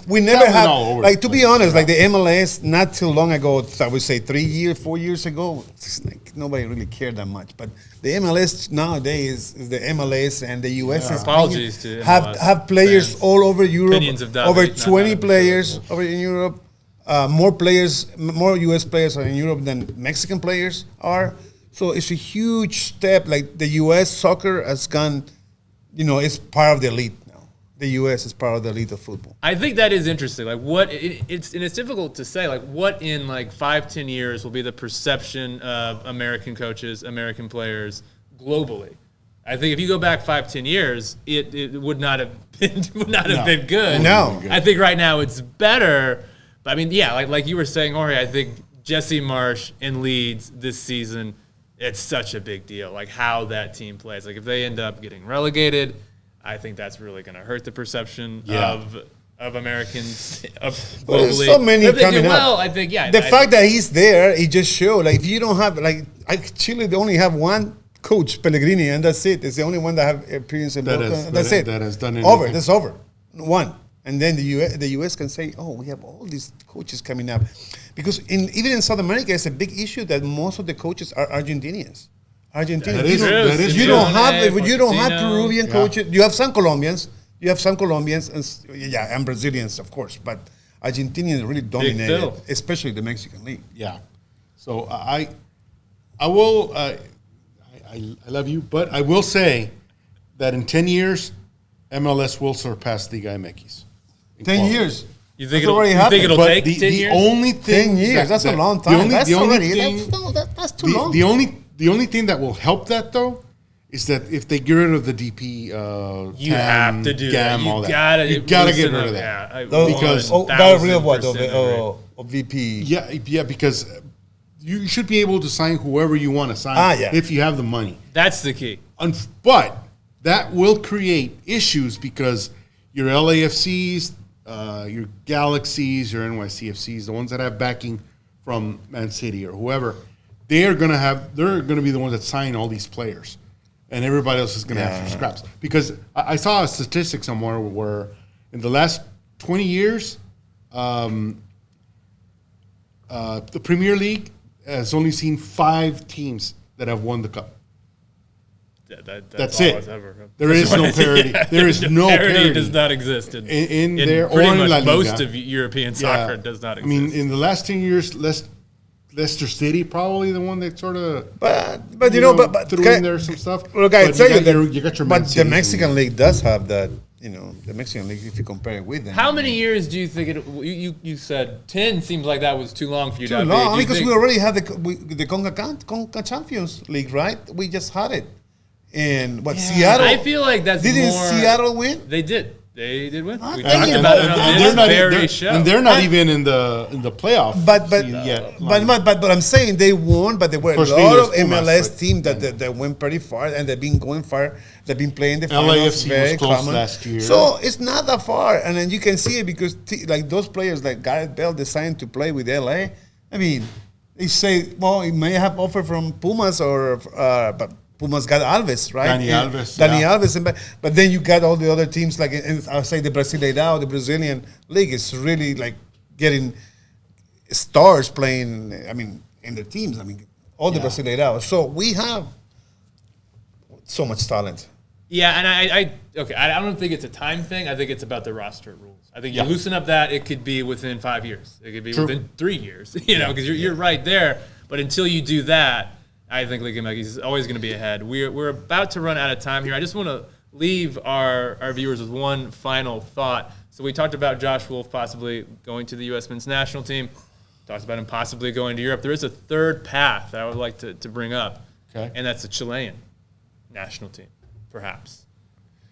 we never have. Like to be honest, like the MLS not too long ago, I would say 4 years ago, it's like nobody really cared that much. But the MLS nowadays is the MLS and the U.S. is apologies to have players fans. all over Europe. Opinions of David, over 20 players over in Europe. More U.S. players are in Europe than Mexican players are. So it's a huge step. Like the U.S. soccer has gone. It's part of the elite now. The U.S. is part of the elite of football. I think that is interesting. Like, it's difficult to say. Like, what in 5-10 years will be the perception of American coaches, American players globally? I think if you go back 5-10 years, it would not have been good. No, I think right now it's better. But I mean, yeah, like you were saying, Jorge. I think Jesse Marsch in Leeds this season. It's such a big deal, like how that team plays. Like if they end up getting relegated, I think that's really going to hurt the perception of Americans globally. There's so many coming up. I think the fact that he's there, it just shows. Like if you don't have Chile, they only have one coach, Pellegrini, and that's it. It's the only one that have experience in that's it. That has done anything. That's over. One. And then the U.S. can say, oh, we have all these coaches coming up. Because even in South America, it's a big issue that most of the coaches are Argentinians. That is true. You don't have Peruvian coaches. You have some Colombians. And Brazilians, of course. But Argentinians really dominate, especially the Mexican League. Yeah. So I will. I love you, but I will say that in 10 years, MLS will surpass Liga MX. 10 years. You think it'll take 10 years? The only thing 10 years. That's a long time. That's too long. The only thing that will help that though is that if they get rid of the DP, you have to do that. You gotta get rid of that. Because got rid of what? Of VP. Yeah, because you should be able to sign whoever you want to sign if you have the money. That's the key. But that will create issues because your LAFCs, your Galaxies, your NYCFCs, the ones that have backing from Man City or whoever, they're going to be the ones that sign all these players, and everybody else is going to have some scraps. Because I saw a statistic somewhere where in the last 20 years, the Premier League has only seen 5 teams that have won the cup. That's it. There is no parity. There is no parity. Does not exist in there pretty or in much La Liga. most of European soccer does not exist. I mean, in the last 10 years, Leicester City probably the one that sort of but threw in there some stuff. Look, I tell you got your but the Mexican League does have that. The Mexican League, if you compare it with them. How many years do you think you said 10 seems like that was too long for you? Too long because we already had the Conca Champions League, right? We just had it. And Seattle? I feel like that's didn't Seattle win? They did. They did win. We talked about it on this very show. And they're not even in the playoff. But I'm saying they won, but there were a lot of MLS teams that went pretty far, and they've been going far. They've been playing the finals LAFC very was close common. last year. So it's not that far, and then you can see it because like those players like Gareth Bale decided to play with LA. I mean, they say, well, he may have offer from Pumas but Pumas got Alves, right? Dani Alves. But then you got all the other teams, like I'll say the Brasileirão, the Brazilian league is really like getting stars playing, in their teams. All the Brasileirão. So we have so much talent. Yeah, and I don't think it's a time thing. I think it's about the roster rules. I think you loosen up that, it could be within 5 years. It could be within 3 years, because you're right there. But until you do that, I think Liga MX is always going to be ahead. We're about to run out of time here. I just want to leave our viewers with one final thought. So we talked about Josh Wolff possibly going to the U.S. men's national team. Talked about him possibly going to Europe. There is a third path that I would like to bring up, and that's the Chilean national team, perhaps.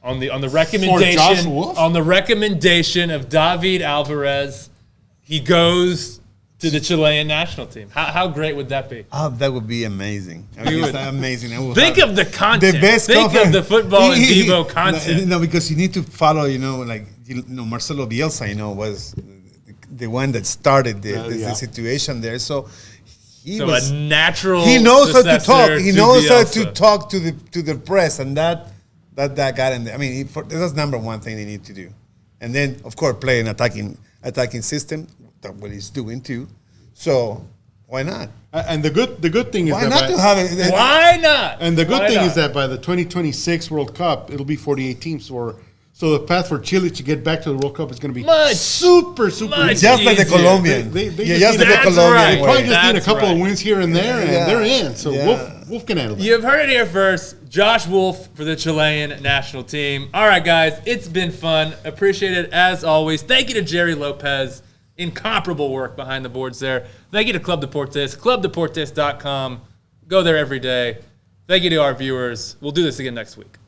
On the recommendation of David Alvarez, he goes to the Chilean national team. How great would that be? Oh, that would be amazing. It's amazing. Think of the content. The best Think of the Futbol and Vivo content. No, because you need to follow, Marcelo Bielsa, was the one that started the situation there. So he was a natural. He knows how to talk. He knows how to talk to the press, and that got in there. I mean, that's number one thing they need to do, and then of course play an attacking system. That's what he's doing too. So why not? And the good thing is why not to have it? Why not? And the good thing is that by the 2026 World Cup, it'll be 48 teams. So the path for Chile to get back to the World Cup is going to be super easy. Just like the Colombian. They just like the Colombian. They probably just need a couple of wins here and there, and they're in. So Wolff can handle that. You've heard it here first. Josh Wolff for the Chilean national team. All right, guys, it's been fun. Appreciate it as always. Thank you to Jerry Lopez. Incomparable work behind the boards there. Thank you to Club Deportes, clubdeportes.com. Go there every day. Thank you to our viewers. We'll do this again next week.